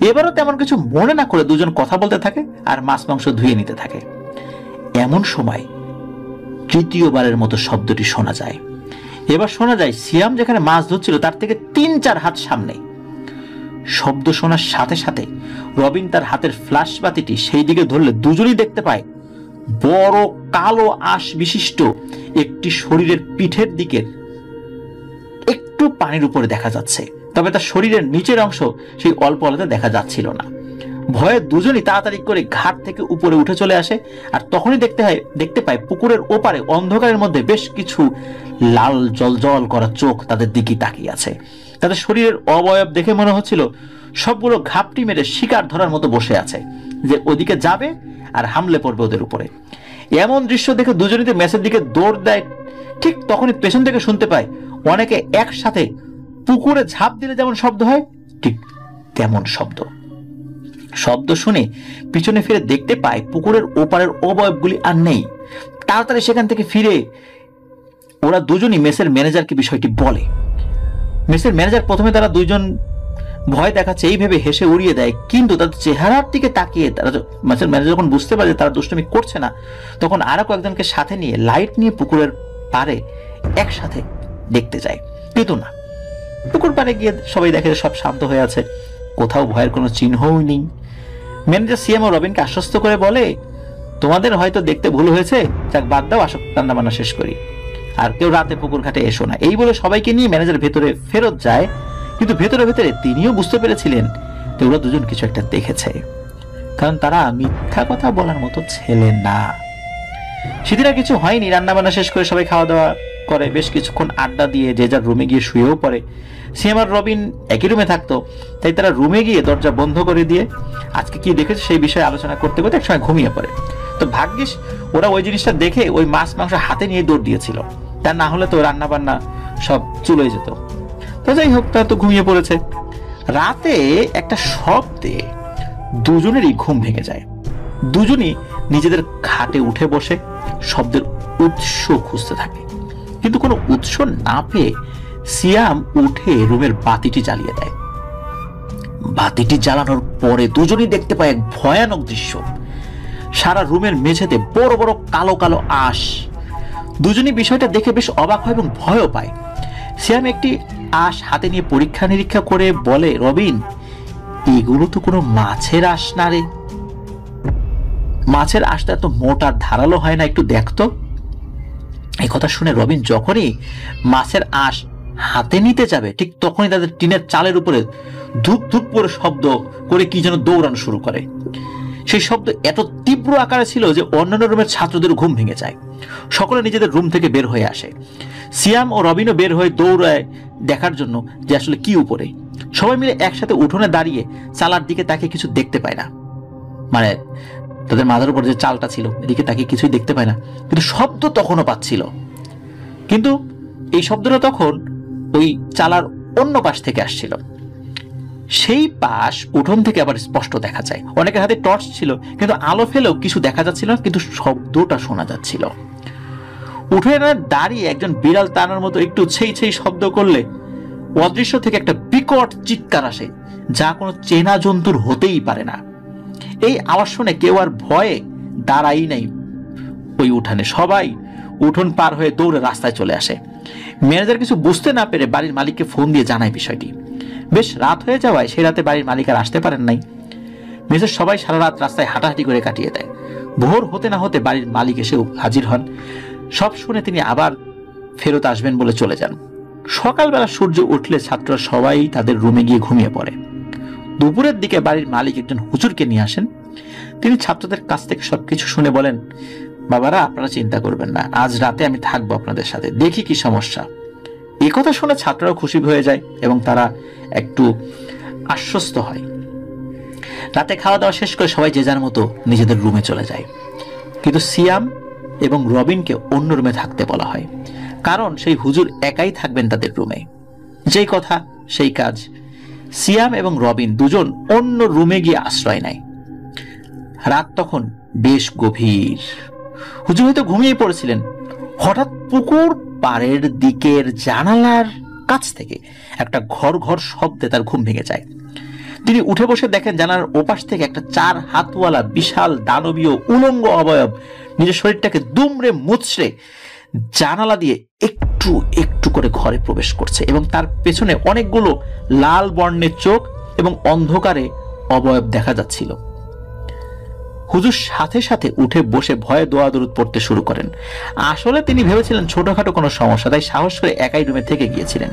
এবারও তেমন কিছু মনে না করে দুজন কথা বলতে থাকে আর মাছ মাংস ধুয়ে নিতে থাকে। এমন সময় তৃতীয়বারের মতো শব্দটি শোনা যায়। এবার শোনা যায় সিয়াম যেখানে মাছ ধরছিল তার থেকে 3-4 হাত সামনে। শব্দ শোনার সাথে সাথে রবিন তার হাতের ফ্ল্যাশ বাতিটি সেই দিকে ধরলে দুজনই দেখতে পায় বড় কালো আঁশ বিশিষ্ট একটি শরীরের পিঠের দিকের একটু পানির উপরে দেখা যাচ্ছে, তবে তার শরীরের নিচের অংশ সেই অল্প আলোতে দেখা যাচ্ছিল না। ভয়ে দুজনই তাড়াতাড়ি করে ঘাট থেকে উপরে উঠে চলে আসে, আর তখনই দেখতে পায় পুকুরের ওপারে অন্ধকারের মধ্যে বেশ কিছু লাল জল করা চোখ তাদের দিকে তাকিয়ে আছে। তাদের শরীরের অবয়ব দেখে মনে হচ্ছিল সবগুলো ঘাপটি মেরে শিকার ধরার মতো বসে আছে, যে ওদিকে যাবে আর হামলে পড়বে ওদের উপরে। এমন দৃশ্য দেখে দুজনই মেসের দিকে দৌড় দেয়। ঠিক তখনই পেছন থেকে শুনতে পায় অনেকে একসাথে পুকুরে ঝাঁপ দিলে যেমন শব্দ হয় ঠিক তেমন শব্দ শুনে পিছনে ফিরে দেখতে পায় পুকুরের ওপারের অবয়বগুলি আর নেই। তাড়াতাড়ি সেখান থেকে ফিরে ওরা দুজনই মেসের ম্যানেজারকে বিষয়টি বলে। মেসের ম্যানেজার প্রথমে তারা দুইজন ভয় দেখাচ্ছে এই ভেবে হেসে উড়িয়ে দেয়, কিন্তু তাদের চেহারার দিকে তাকিয়ে তারা মেসের ম্যানেজার যখন বুঝতে পারে তারা দুষ্টুমি করছে না, তখন আরো কয়েকজনকে সাথে নিয়ে লাইট নিয়ে পুকুরের পাড়ে একসাথে দেখতে যায়। কিন্তু না, পুকুর পাড়ে গিয়ে সবাই দেখে সব শান্ত হয়ে আছে, কোথাও ভয়ের কোনো চিহ্নও নেই। ম্যানেজার সিএম ও রবিনকে আশ্বস্ত করে বলে, তোমাদের হয়তো দেখতে ভুল হয়েছে, যাক বাদ দাও, আসো রান্না বান্না শেষ করি, আর কেউ রাতে পুকুর ঘাটে এসো না। এই বলে সবাইকে নিয়ে ম্যানেজার ভেতরে ফেরত যায়। কিন্তু ভেতরে তিনিও বুঝতে পেরেছিলেন যে ওরা দুজন কিছু একটা দেখেছে, কারণ তারা মিথ্যা কথা বলার মতো ছেলে না। সেদিন আর কিছু হয়নি। রান্না বান্না শেষ করে সবাই খাওয়া দাওয়া করে বেশ কিছুক্ষণ আড্ডা দিয়ে যে যার রুমে গিয়ে শুয়েও পড়ে। সিএম আর রবিন একই রুমে থাকতো, তাই তারা রুমে গিয়ে দরজা বন্ধ করে দিয়ে আজকে কি দেখেছে সেই বিষয়ে আলোচনা করতে করতে একসময় ঘুমিয়ে পড়ে। তো ভাগ্যিস ওরা ওই জিনিসটা দেখে ওই মাছ মাংস হাতে নিয়ে দৌড় দিয়েছিল, তা না হলে তো রান্না বান্না সব চুলোয় যেত। তো যাই হোক, তারা তো ঘুমিয়ে পড়েছে। রাতে একটা শব্দে দুজনেরই ঘুম ভেঙে যায়। দুজনই নিজেদের খাটে উঠে বসে শব্দের উৎস খুঁজতে থাকে, কিন্তু কোনো উৎস না পেয়ে সিয়াম উঠে রুমের বাতিটি জ্বালিয়ে দেয়। বাতিটি জ্বালানোর পরে দুজনই দেখতে পায় এক ভয়ানক দৃশ্য। সারা রুমের মেঝেতে বড় বড় কালো কালো আঁশ। দুজনই বিষয়টা দেখে বেশ অবাক হয় এবং ভয়ও পায়। সিয়াম একটি আঁশ হাতে নিয়ে পরীক্ষা নিরীক্ষা করে বলে, রবিন, এগুলো তো কোনো মাছের আঁশ না রে, মাছের আঁশটা এত মোটা ধারালো হয় না, একটু দেখতো। এই কথা শুনে রবিন যখনই মাছের আঁশ হাতে নিতে যাবে ঠিক তখনই তাদের টিনের চালের উপরে ধুপ ধুপ করে শব্দ করে কি যেন দৌড়ানো শুরু করে। সেই শব্দ এত তীব্র আকারে ছিল যে অন্যান্য রুমের ছাত্রদের ঘুম ভেঙে যায়। সকলে নিজেদের রুম থেকে বের হয়ে আসে। সিয়াম ও রবিনও বের হয়ে দৌড়ায় দেখার জন্য যে আসলে কি উপরে। সবাই মিলে একসাথে উঠোনে দাঁড়িয়ে চালার দিকে তাকে কিছু দেখতে পায় না, মানে তাদের মাথার উপর যে চালটা ছিল এদিকে তাকে কিছুই দেখতে পায় না, কিন্তু শব্দ তখনও পাচ্ছিল। কিন্তু এই শব্দটা তখন ওই চালার অন্য পাশ থেকে আসছিল। সেই পাশ উঠোন থেকে আবার স্পষ্ট দেখা যায়। অনেকের হাতে টর্চ ছিল, কিন্তু আলো ফেলেও কিছু দেখা যাচ্ছিল না, কিন্তু শব্দটা শোনা যাচ্ছিল। উঠোনে দাঁড়িয়ে একজন বিড়াল টানার মতো একটু ছেই ছেই শব্দ করলে অদৃশ্য থেকে একটা বিকট চিৎকার আসে, যা কোনো চেনা জন্তুর হতেই পারে না। এই আওয়াজ শুনে কেউ আর ভয়ে দাঁড়াই নাই ওই উঠানে। সবাই উঠোন পার হয়ে দৌড়ে রাস্তায় চলে আসে। ম্যানেজার কিছু বুঝতে না পেরে বাড়ির মালিককে ফোন দিয়ে জানায় বিষয়টি। বেশ রাত হয়ে যাওয়ায় সেই রাতে বাড়ির মালিক আর আসতে পারেন নাই। মেসের সবাই সারা রাত রাস্তায় হাঁটাহাঁটি করে কাটিয়ে দেয়। ভোর হতে না হতে বাড়ির মালিক এসেও হাজির হন। সব শুনে তিনি আবার ফেরত আসবেন বলে চলে যান। সকালবেলা সূর্য উঠলে ছাত্ররা সবাই তাদের রুমে গিয়ে ঘুমিয়ে পড়ে। দুপুরের দিকে বাড়ির মালিক একজন হুজুরকে নিয়ে আসেন। তিনি ছাত্রদের কাছ থেকে সবকিছু শুনে বলেন, বাবারা আপনারা চিন্তা করবেন না, আজ রাতে আমি থাকবো আপনাদের সাথে, দেখি কি সমস্যা। এই কথা শুনে ছাত্ররাও খুশি হয়ে যায় এবং তারা একটু আশ্বস্ত হয়। রাতে খাওয়া দাওয়া শেষ করে সবাই যে যার মতো নিজেদের রুমে চলে যায়। কিন্তু সিয়াম এবং রবিনকে অন্য রুমে থাকতে বলা হয়, কারণ সেই হুজুর একাই থাকবেন তাদের রুমে। যেই কথা সেই কাজ। সিয়াম এবং রবিন দুজন অন্য রুমে গিয়ে আশ্রয় নেয়। রাত তখন বেশ গভীর। হুজুর হয়তো ঘুমিয়ে পড়েছিলেন। হঠাৎ পুকুর পাড়ের দিকের জানালার কাছ থেকে একটা ঘর ঘর শব্দে তার ঘুম ভেঙে যায়। তিনি উঠে বসে দেখেন জানালার ওপাশ থেকে একটা 4 হাতওয়ালা বিশাল দানবীয় উলঙ্গ অবয়ব নিজের শরীরটাকে দুমড়ে মুচড়ে জানালা দিয়ে একটু একটু করে ঘরে প্রবেশ করছে এবং তার পেছনে অনেকগুলো লাল বর্ণের চোখ এবং অন্ধকারে অবয়ব দেখা যাচ্ছিল। হুজুর সাথে সাথে উঠে বসে ভয়ে দোয়া দরুদ পড়তে শুরু করেন। আসলে তিনি ভেবেছিলেন ছোটখাটো কোনো সমস্যা, তাই সাহস করে একাই রুমে থেকে গিয়েছিলেন।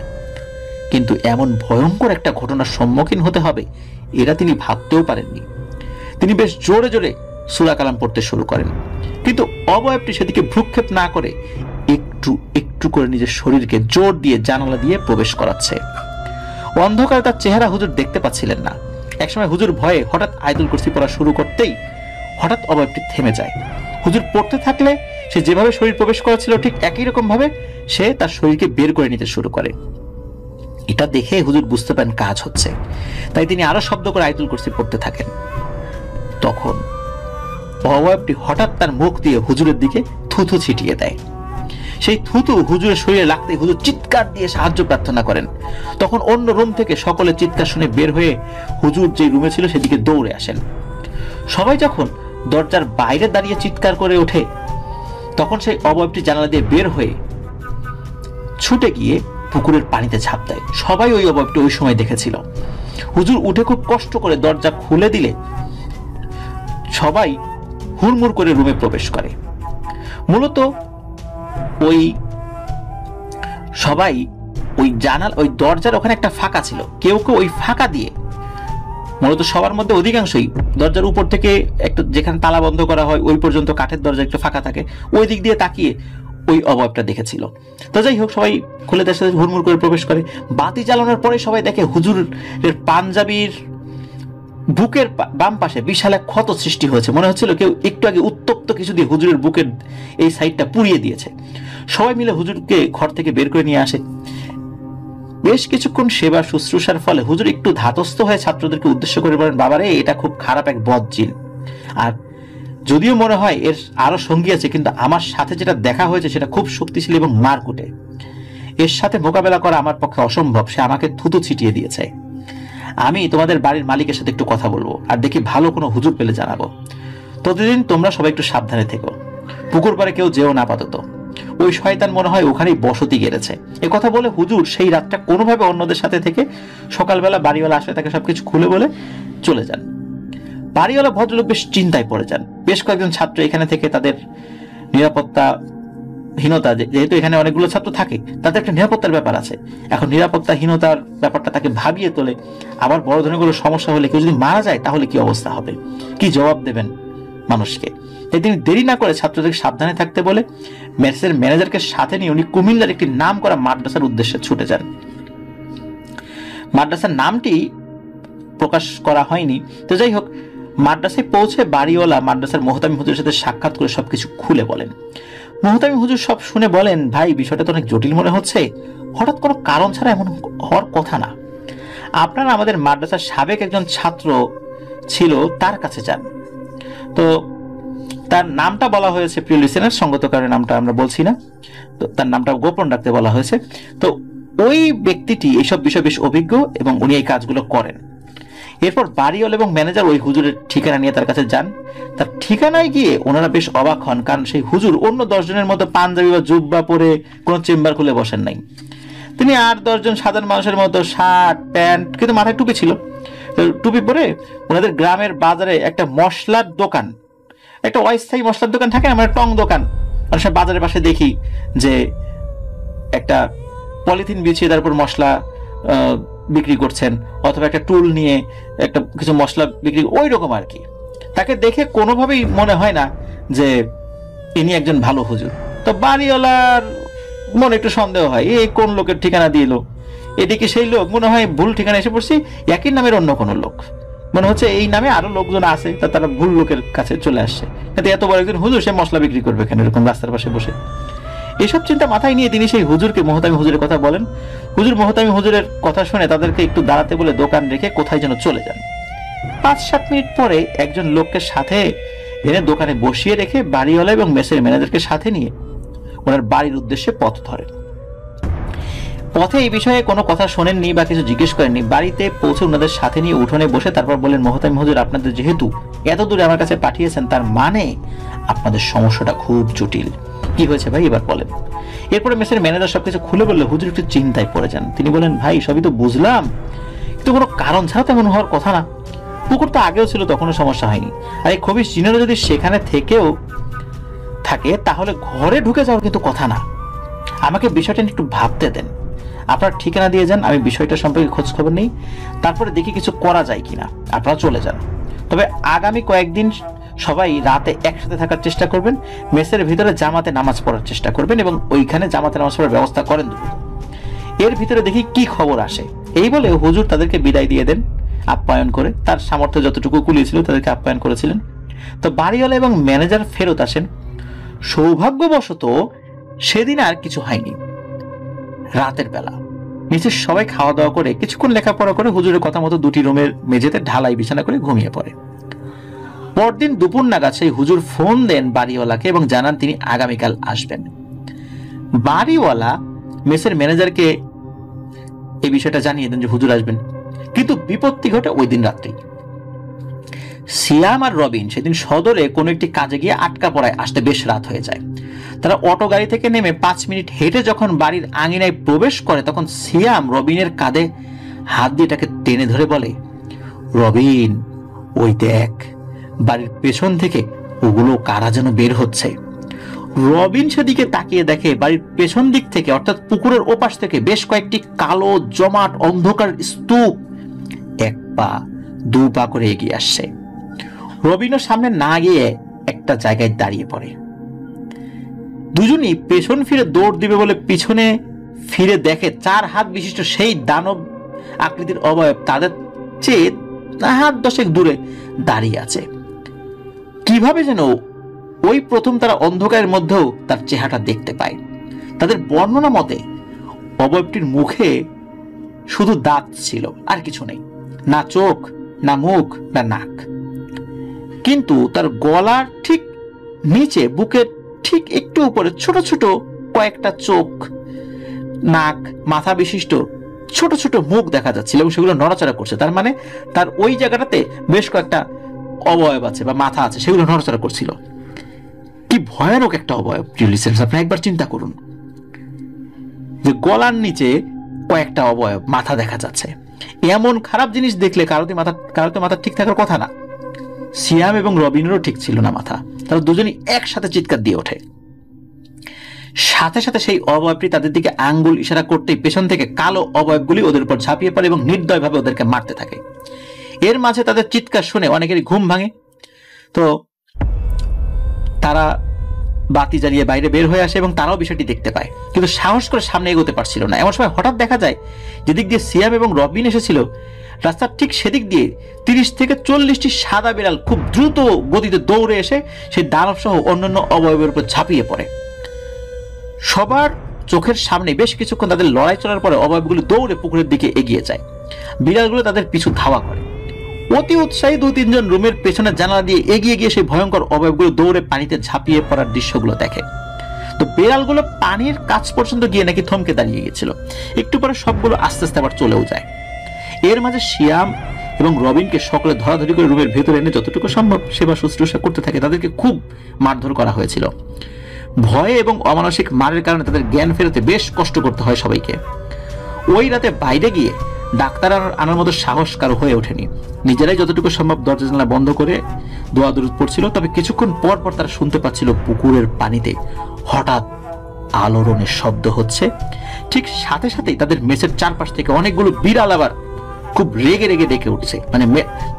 কিন্তু এমন ভয়ঙ্কর একটা ঘটনার সম্মুখীন হতে হবে এটা তিনি ভাবতেও পারেননি। তিনি বেশ জোরে জোরে সূরা কালাম পড়তে শুরু করেন, কিন্তু অবয়বটি সেদিকে ভ্রুক্ষেপ না করে একটু একটু করে নিজের শরীরকে জোর দিয়ে জানালা দিয়ে প্রবেশ করাচ্ছে। অন্ধকারে তার চেহারা হুজুর দেখতে পাচ্ছিলেন না। একসময় হুজুর ভয়ে হঠাৎ আয়াতুল কুরসি পড়া শুরু করতেই হঠাৎ অবয়বটি থেমে যায়। হুজুর পড়তে থাকলে সে যেভাবে শরীর প্রবেশ করেছিল ঠিক একই রকম ভাবে সে তার শরীরকে বের করে নিতে শুরু করে। এটা দেখে হুজুর বুঝতে পারেন কাজ হচ্ছে, তাই তিনি আরো শব্দ করে আয়াতুল কুরসি পড়তে থাকেন। তখন অবয়বটি হঠাৎ তার মুখ দিয়ে হুজুরের দিকে থুথু ছিটিয়ে দেয়। সেই থুথু হুজুরের শরীরে লাগতে হুজুর চিৎকার দিয়ে সাহায্য প্রার্থনা করেন। তখন অন্য রুম থেকে সকলে চিৎকার শুনে বের হয়ে হুজুর যে রুমে ছিল সেদিকে দৌড়ে আসেন। সবাই যখন দরজার বাইরে দাঁড়িয়ে চিৎকার করে ওঠে, তখন সেই অবয়বটি জানালা দিয়ে বের হয়ে ছুটে গিয়ে পুকুরের পানিতে ঝাঁপ দেয়। সবাই ওই অবয়বটি ওই সময় দেখেছিল। হুজুর উঠে খুব কষ্ট করে দরজা খুলে দিলে সবাই হুড়মুড় করে রুমে প্রবেশ করে। মূলত ওই সবাই ওই দরজার ওখানে একটা ফাঁকা ছিল। কেউ কেউ ওই ফাঁকা দিয়ে, মূলত সবার মধ্যে অধিকাংশই দরজার উপর থেকে একটু যেখানে তালা বন্ধ করা হয় ওই পর্যন্ত কাঠের দরজা একটু ফাঁকা থাকে, ওই দিক দিয়ে তাকিয়ে ওই অবয়বটা দেখেছিল। তো যাই হোক, সবাই খুলে তার সাথে হুড়মুড় করে প্রবেশ করে। বাতি জ্বালানোর পরে সবাই দেখে হুজুরের পাঞ্জাবির বুকের বাম পাশে বিশাল এক ক্ষত সৃষ্টি হয়েছে। মনে হচ্ছিল কেউ একটু আগে উত্তপ্ত কিছু দিয়ে হুজুরের বুকের এই সাইডটা পুড়িয়ে দিয়েছে। সবাই মিলে হুজুরকে ঘর থেকে বের করে নিয়ে আসে। বেশ কিছুক্ষণ সেবা শুশ্রূষার ফলে হুজুর একটু ধাতস্থ হয়ে ছাত্রদেরকে উদ্দেশ্য করে বলেন, বাবারে এটা খুব খারাপ এক বদ জিন, আর যদিও মনে হয় এর আরো সঙ্গী আছে, কিন্তু আমার সাথে যেটা দেখা হয়েছে সেটা খুব শক্তিশালী এবং মারকুটে। এর সাথে মোকাবেলা করা আমার পক্ষে অসম্ভব। সে আমাকে থুতু ছিটিয়ে দিয়েছে। আমি তোমাদের বাড়ির মালিকের সাথে একটু কথা বলবো, আর দেখি ভালো কোনো হুজুর পেলে জানাবো। ততদিন তোমরা সবাই একটু সাবধানে থেকো। পুকুর পাড়ে কেউ যেও না আপাতত। ওই শয়তান মনে হয় ওখানেই বসতি গেড়েছে। এ কথা বলে হুজুর সেই রাতটা কোনোভাবে অন্যদের সাথে থেকে সকালবেলা বাড়িওয়ালা আসলে তাকে সবকিছু খুলে বলে চলে যান। বাড়িওয়ালা ভদ্রলোক বেশ চিন্তায় পড়ে যান। বেশ কয়েকজন ছাত্র এখানে থেকে তাদের নিরাপত্তা হীনতা, যেহেতু এখানে অনেকগুলো ছাত্র থাকে, তাদের একটা নিরাপত্তার ব্যাপার আছে। এখন নিরাপত্তাহীনতার ব্যাপারটা তাকে ভাবিয়ে তোলে। আবার বড় ধরনের কোনো সমস্যা হলে, কেউ যদি মারা যায় তাহলে কি অবস্থা হবে, কি জবাব দেবেন মানুষকে। তাই তিনি দেরি না করে ছাত্রদেরকে সাবধানে থাকতে বলে মেসের ম্যানেজারকে সাথে নিয়ে উনি কুমিল্লার একটি নাম করা মাদ্রাসার উদ্দেশ্যে ছুটে যান। মাদ্রাসার নামটি প্রকাশ করা হয়নি। তো যাই হোক, মাদ্রাসায় পৌঁছে বাড়িওয়ালা মাদ্রাসার মোহতামি হুজুরের সাথে সাক্ষাৎ করে সবকিছু খুলে বলেন। মোহতামি হুজুর সব শুনে বলেন, ভাই বিষয়টা তো অনেক জটিল মনে হচ্ছে, হঠাৎ কোনো কারণ ছাড়া এমন হওয়ার কথা না। আপনারা আমাদের মাদ্রাসার সাবেক একজন ছাত্র ছিল, তার কাছে যান। তো তার নামটা বলা হয়েছে, প্রিয় লিসেনার, সঙ্গত কারণে নামটা আমরা বলছি না, তো তার নামটা গোপন রাখতে বলা হয়েছে। তো ওই ব্যক্তিটি এইসব বিষয়ে বেশ অভিজ্ঞ এবং উনি এই কাজগুলো করেন। এরপর বাড়িওয়ালা এবং ম্যানেজার ওই হুজুরের ঠিকানা নিয়ে তার কাছে যান। তার ঠিকানায় গিয়ে ওনারা বেশ অবাক হন, কারণ সেই হুজুর অন্য 10 জনের মতো পাঞ্জাবি বা জুব্বা পরে কোনো চেম্বার খুলে বসেন নাই। তিনি 8-10 জন সাধারণ মানুষের মতো শার্ট প্যান্ট, কিন্তু মাথায় টুপি ছিল। টুপি পরে ওনাদের গ্রামের বাজারে একটা মশলার দোকান, একটা অস্থায়ী মশলার দোকান থাকে না, মানে টং দোকান, মানে সব বাজারের পাশে দেখি যে একটা পলিথিন বিছিয়ে তারপর মশলা বিক্রি করছেন, অথবা একটা টুল নিয়ে একটা কিছু মশলা বিক্রি, ওই রকম আর কি। তাকে দেখে কোনোভাবেই মনে হয় না যে ইনি একজন ভালো হুজুর। তো বাড়িওয়ালার মনে একটু সন্দেহ হয়, এই কোন লোকের ঠিকানা দিল, এদিকে সেই লোক, মনে হয় ভুল ঠিকানা এসে পড়ছি, একই নামের অন্য কোনো লোক, মনে হচ্ছে এই নামে আরো লোকজন আছে, তা তারা ভুল লোকের কাছে চলে আসছে। কিন্তু এত বড় একজন হুজুর, সে মশলা বিক্রি করবে কেন এরকম রাস্তার পাশে বসে? এসব চিন্তা মাথায় নিয়ে তিনি সেই হুজুরকে, মোহতামি হুজুরের কথা বলেন। হুজুর মোহতামি হুজুরের কথা শুনে তাদেরকে একটু দাঁড়াতে বলে দোকান রেখে কোথায় যেন চলে যান। 5-7 মিনিট পরে একজন লোককে সাথে এনে দোকানে বসিয়ে রেখে বাড়িওয়ালা এবং মেসের ম্যানেজারকে সাথে নিয়ে ওনার বাড়ির উদ্দেশ্যে পথ ধরেন। পথে এই বিষয়ে কোনো কথা শোনেননি বা কিছু জিজ্ঞেস করেননি। বাড়িতে পৌঁছে ওনাদের সাথে নিয়ে উঠোনে বসে তারপর বলেন, মোহতামি হুজুর, আপনাদের যেহেতু এত দূরে আমার কাছে পাঠিয়েছেন, তার মানে আপনাদের সমস্যাটা খুব জটিল। কি হয়েছে ভাই, এবার বলেন। এরপরে মেসের ম্যানেজার সবকিছু খুলে বললে হুজুর একটু চিন্তায় পড়ে যান। তিনি বলেন, ভাই সবই তো বুঝলাম, কিন্তু কোনো কারণ ছাড়া তেমন হওয়ার কথা না। পুকুর তো আগেও ছিল, তখনও সমস্যা হয়নি। আর এই খবিশ জিনেরও যদি সেখানে থেকেও থাকে, তাহলে ঘরে ঢুকে যাওয়ার কিন্তু কথা না। আমাকে বিষয়টা একটু ভাবতে দেন। আপনার ঠিকানা দিয়ে যান, আমি বিষয়টা সম্পর্কে খোঁজ খবর নেই, তারপরে দেখি কিছু করা যায় কিনা। আপনারা চলে যান। তবে আগামী কয়েকদিন সবাই রাতে একসাথে থাকার চেষ্টা করবেন, মেসের ভিতরে জামাতে নামাজ পড়ার চেষ্টা করবেন এবং ওইখানে জামাতে নামাজ পড়ার ব্যবস্থা করেন। এর ভিতরে দেখি কি খবর আসে। এই বলে হুজুর তাদেরকে বিদায় দিয়ে দেন, আপ্যায়ন করে। তার সামর্থ্য যতটুকু কুলিয়েছিল তাদেরকে আপ্যায়ন করেছিলেন। তো বাড়িওয়ালা এবং ম্যানেজার ফেরত আসেন। সৌভাগ্যবশত সেদিন আর কিছু হয়নি। রাতের বেলা নিচে সবাই খাওয়া দাওয়া করে কিছুক্ষণ লেখাপড়া করে হুজুরের কথা মতো 2টি রুমের মেঝেতে ঢালাই বিছানা করে ঘুমিয়ে পড়ে। পরদিন দুপুর নাগাদ সেই হুজুর ফোন দেন বাড়িওয়ালাকে এবং জানান তিনি আগামীকাল আসবেন। বাড়িওয়ালা মেসের ম্যানেজারকে এই বিষয়টা জানিয়ে দেন যে হুজুর আসবেন, কিন্তু বিপত্তি ঘটে ওই দিন রাত্রি। সিয়াম আর রবিন সেদিন সদরে কোনো একটি কাজে গিয়ে আটকা পড়ায় আসতে বেশ রাত হয়ে যায়। তারা অটো গাড়ি থেকে নেমে 5 মিনিট হেঁটে যখন বাড়ির আঙিনায় প্রবেশ করে, তখন সিয়াম রবিনের কাঁধে হাত দিয়ে তাকে টেনে ধরে বলে, রবিন, ওই দেখ, বাড়ির পেছন থেকে ওগুলো কারা যেন বের হচ্ছে। রবিন সেদিকে তাকিয়ে দেখে বাড়ির পেছন দিক থেকে, অর্থাৎ পুকুরের ওপাশ থেকে বেশ কয়েকটি কালো জমাট অন্ধকার স্তূপ 1 পা 2 পা করে এগিয়ে আসছে। রবিনও সামনে না গিয়ে একটা জায়গায় দাঁড়িয়ে পড়ে। দুজনই পেছন ফিরে দৌড় দিবে বলে পিছনে ফিরে দেখে 4 হাত বিশিষ্ট সেই দানব আকৃতির অবয়ব তাদের চেয়ে হাত 10 দূরে দাঁড়িয়ে আছে। কিভাবে যেন ওই প্রথম তারা অন্ধকারের মধ্যেও তার চেহারাটা দেখতে পায়। তাদের বর্ণনা মতে অবয়বটির মুখে শুধু দাঁত ছিল, আর কিছু নেই, না চোখ, না মুখ, না নাক। কিন্তু তার গলার ঠিক নিচে, বুকের ঠিক একটু উপরে ছোট ছোট কয়েকটা চোখ, নাক, মাথা বিশিষ্ট ছোট ছোট মুখ দেখা যাচ্ছিল এবং সেগুলো নড়াচড়া করছে। তার মানে তার ওই জায়গাটাতে বেশ কয়েকটা অবয়ব আছে বা মাথা আছে, সেগুলো নড়াচড়া করছিল। কি ভয়ানক একটা অবয়ব, আপনি একবার চিন্তা করুন যে গলার নিচে কয়েকটা অবয়ব, মাথা দেখা যাচ্ছে। এমন খারাপ জিনিস দেখলে কারোতে মাথা ঠিক থাকার কথা না। সিয়াম এবং রবিনেরও ঠিক ছিল না মাথা। তারা দুজনই একসাথে চিৎকার দিয়ে ওঠে। সাথে সাথে সেই অবয়বটি তাদের দিকে আঙ্গুল ইশারা করতেই পেছন থেকে কালো অবয়বগুলি ওদের উপর ঝাঁপিয়ে পড়ে এবং নির্দয়ভাবে ওদেরকে মারতে থাকে। এর মাঝে তাদের চিৎকার শুনে অনেকেরই ঘুম ভাঙে। তো তারা বাতি জ্বালিয়ে বাইরে বের হয়ে আসে এবং তারাও বিষয়টি দেখতে পায়, কিন্তু সাহস করে সামনে এগোতে পারছিল না। এমন সময় হঠাৎ দেখা যায় যেদিক দিয়ে সিয়াম এবং রবিন এসেছিল, রাস্তার ঠিক সেদিক দিয়ে 30 থেকে 40টি সাদা বিড়াল খুব দ্রুত গতিতে দৌড়ে এসে সেই দানব সহ অন্যান্য অবয়বের উপর ঝাঁপিয়ে পড়ে। সবার চোখের সামনে বেশ কিছুক্ষণ তাদের লড়াই চলার পরে অবয়বগুলো দৌড়ে পুকুরের দিকে এগিয়ে যায়। বিড়ালগুলো তাদের পিছু ধাওয়া করে। অতি উৎসাহী 2-3 জন রুমের পেছনের জানালা দিয়ে এগিয়ে গিয়ে সেই ভয়ঙ্কর অবয়বগুলো দৌড়ে পানিতে ঝাঁপিয়ে পড়ার দৃশ্যগুলো দেখে। তো বিড়ালগুলো পানির কাছ পর্যন্ত গিয়ে নাকি থমকে দাঁড়িয়ে গেছিল। একটু পরে সবগুলো আস্তে আস্তে আবার চলেও যায়। এর মাঝে সিয়াম এবং রবিনকে সকলে ধরাধরি করে রুমের ভেতরে এনে যতটুকু সম্ভব সেবা শুশ্রূষা করতে থাকে। তাদেরকে খুব মারধর করা হয়েছিল। ভয়ে এবং অমানসিক মারের কারণে তাদের জ্ঞান ফেরাতে বেশ কষ্ট করতে হয় সবাইকে। ওই রাতে বাইরে গিয়ে ডাক্তার আনার মতো সাহস কারো হয়ে ওঠেনি। নিজেরাই যতটুকু সম্ভব দরজা জানালা বন্ধ করে দোয়া দরুদ পড়ছিল। তবে কিছুক্ষণ পর পর তারা শুনতে পাচ্ছিল পুকুরের পানিতে হঠাৎ আলোড়নের শব্দ হচ্ছে। ঠিক সাথে সাথেই তাদের মেসের চারপাশ থেকে অনেকগুলো বিড়াল আবার খুব রেগে রেগে ডেকে উঠছে। মানে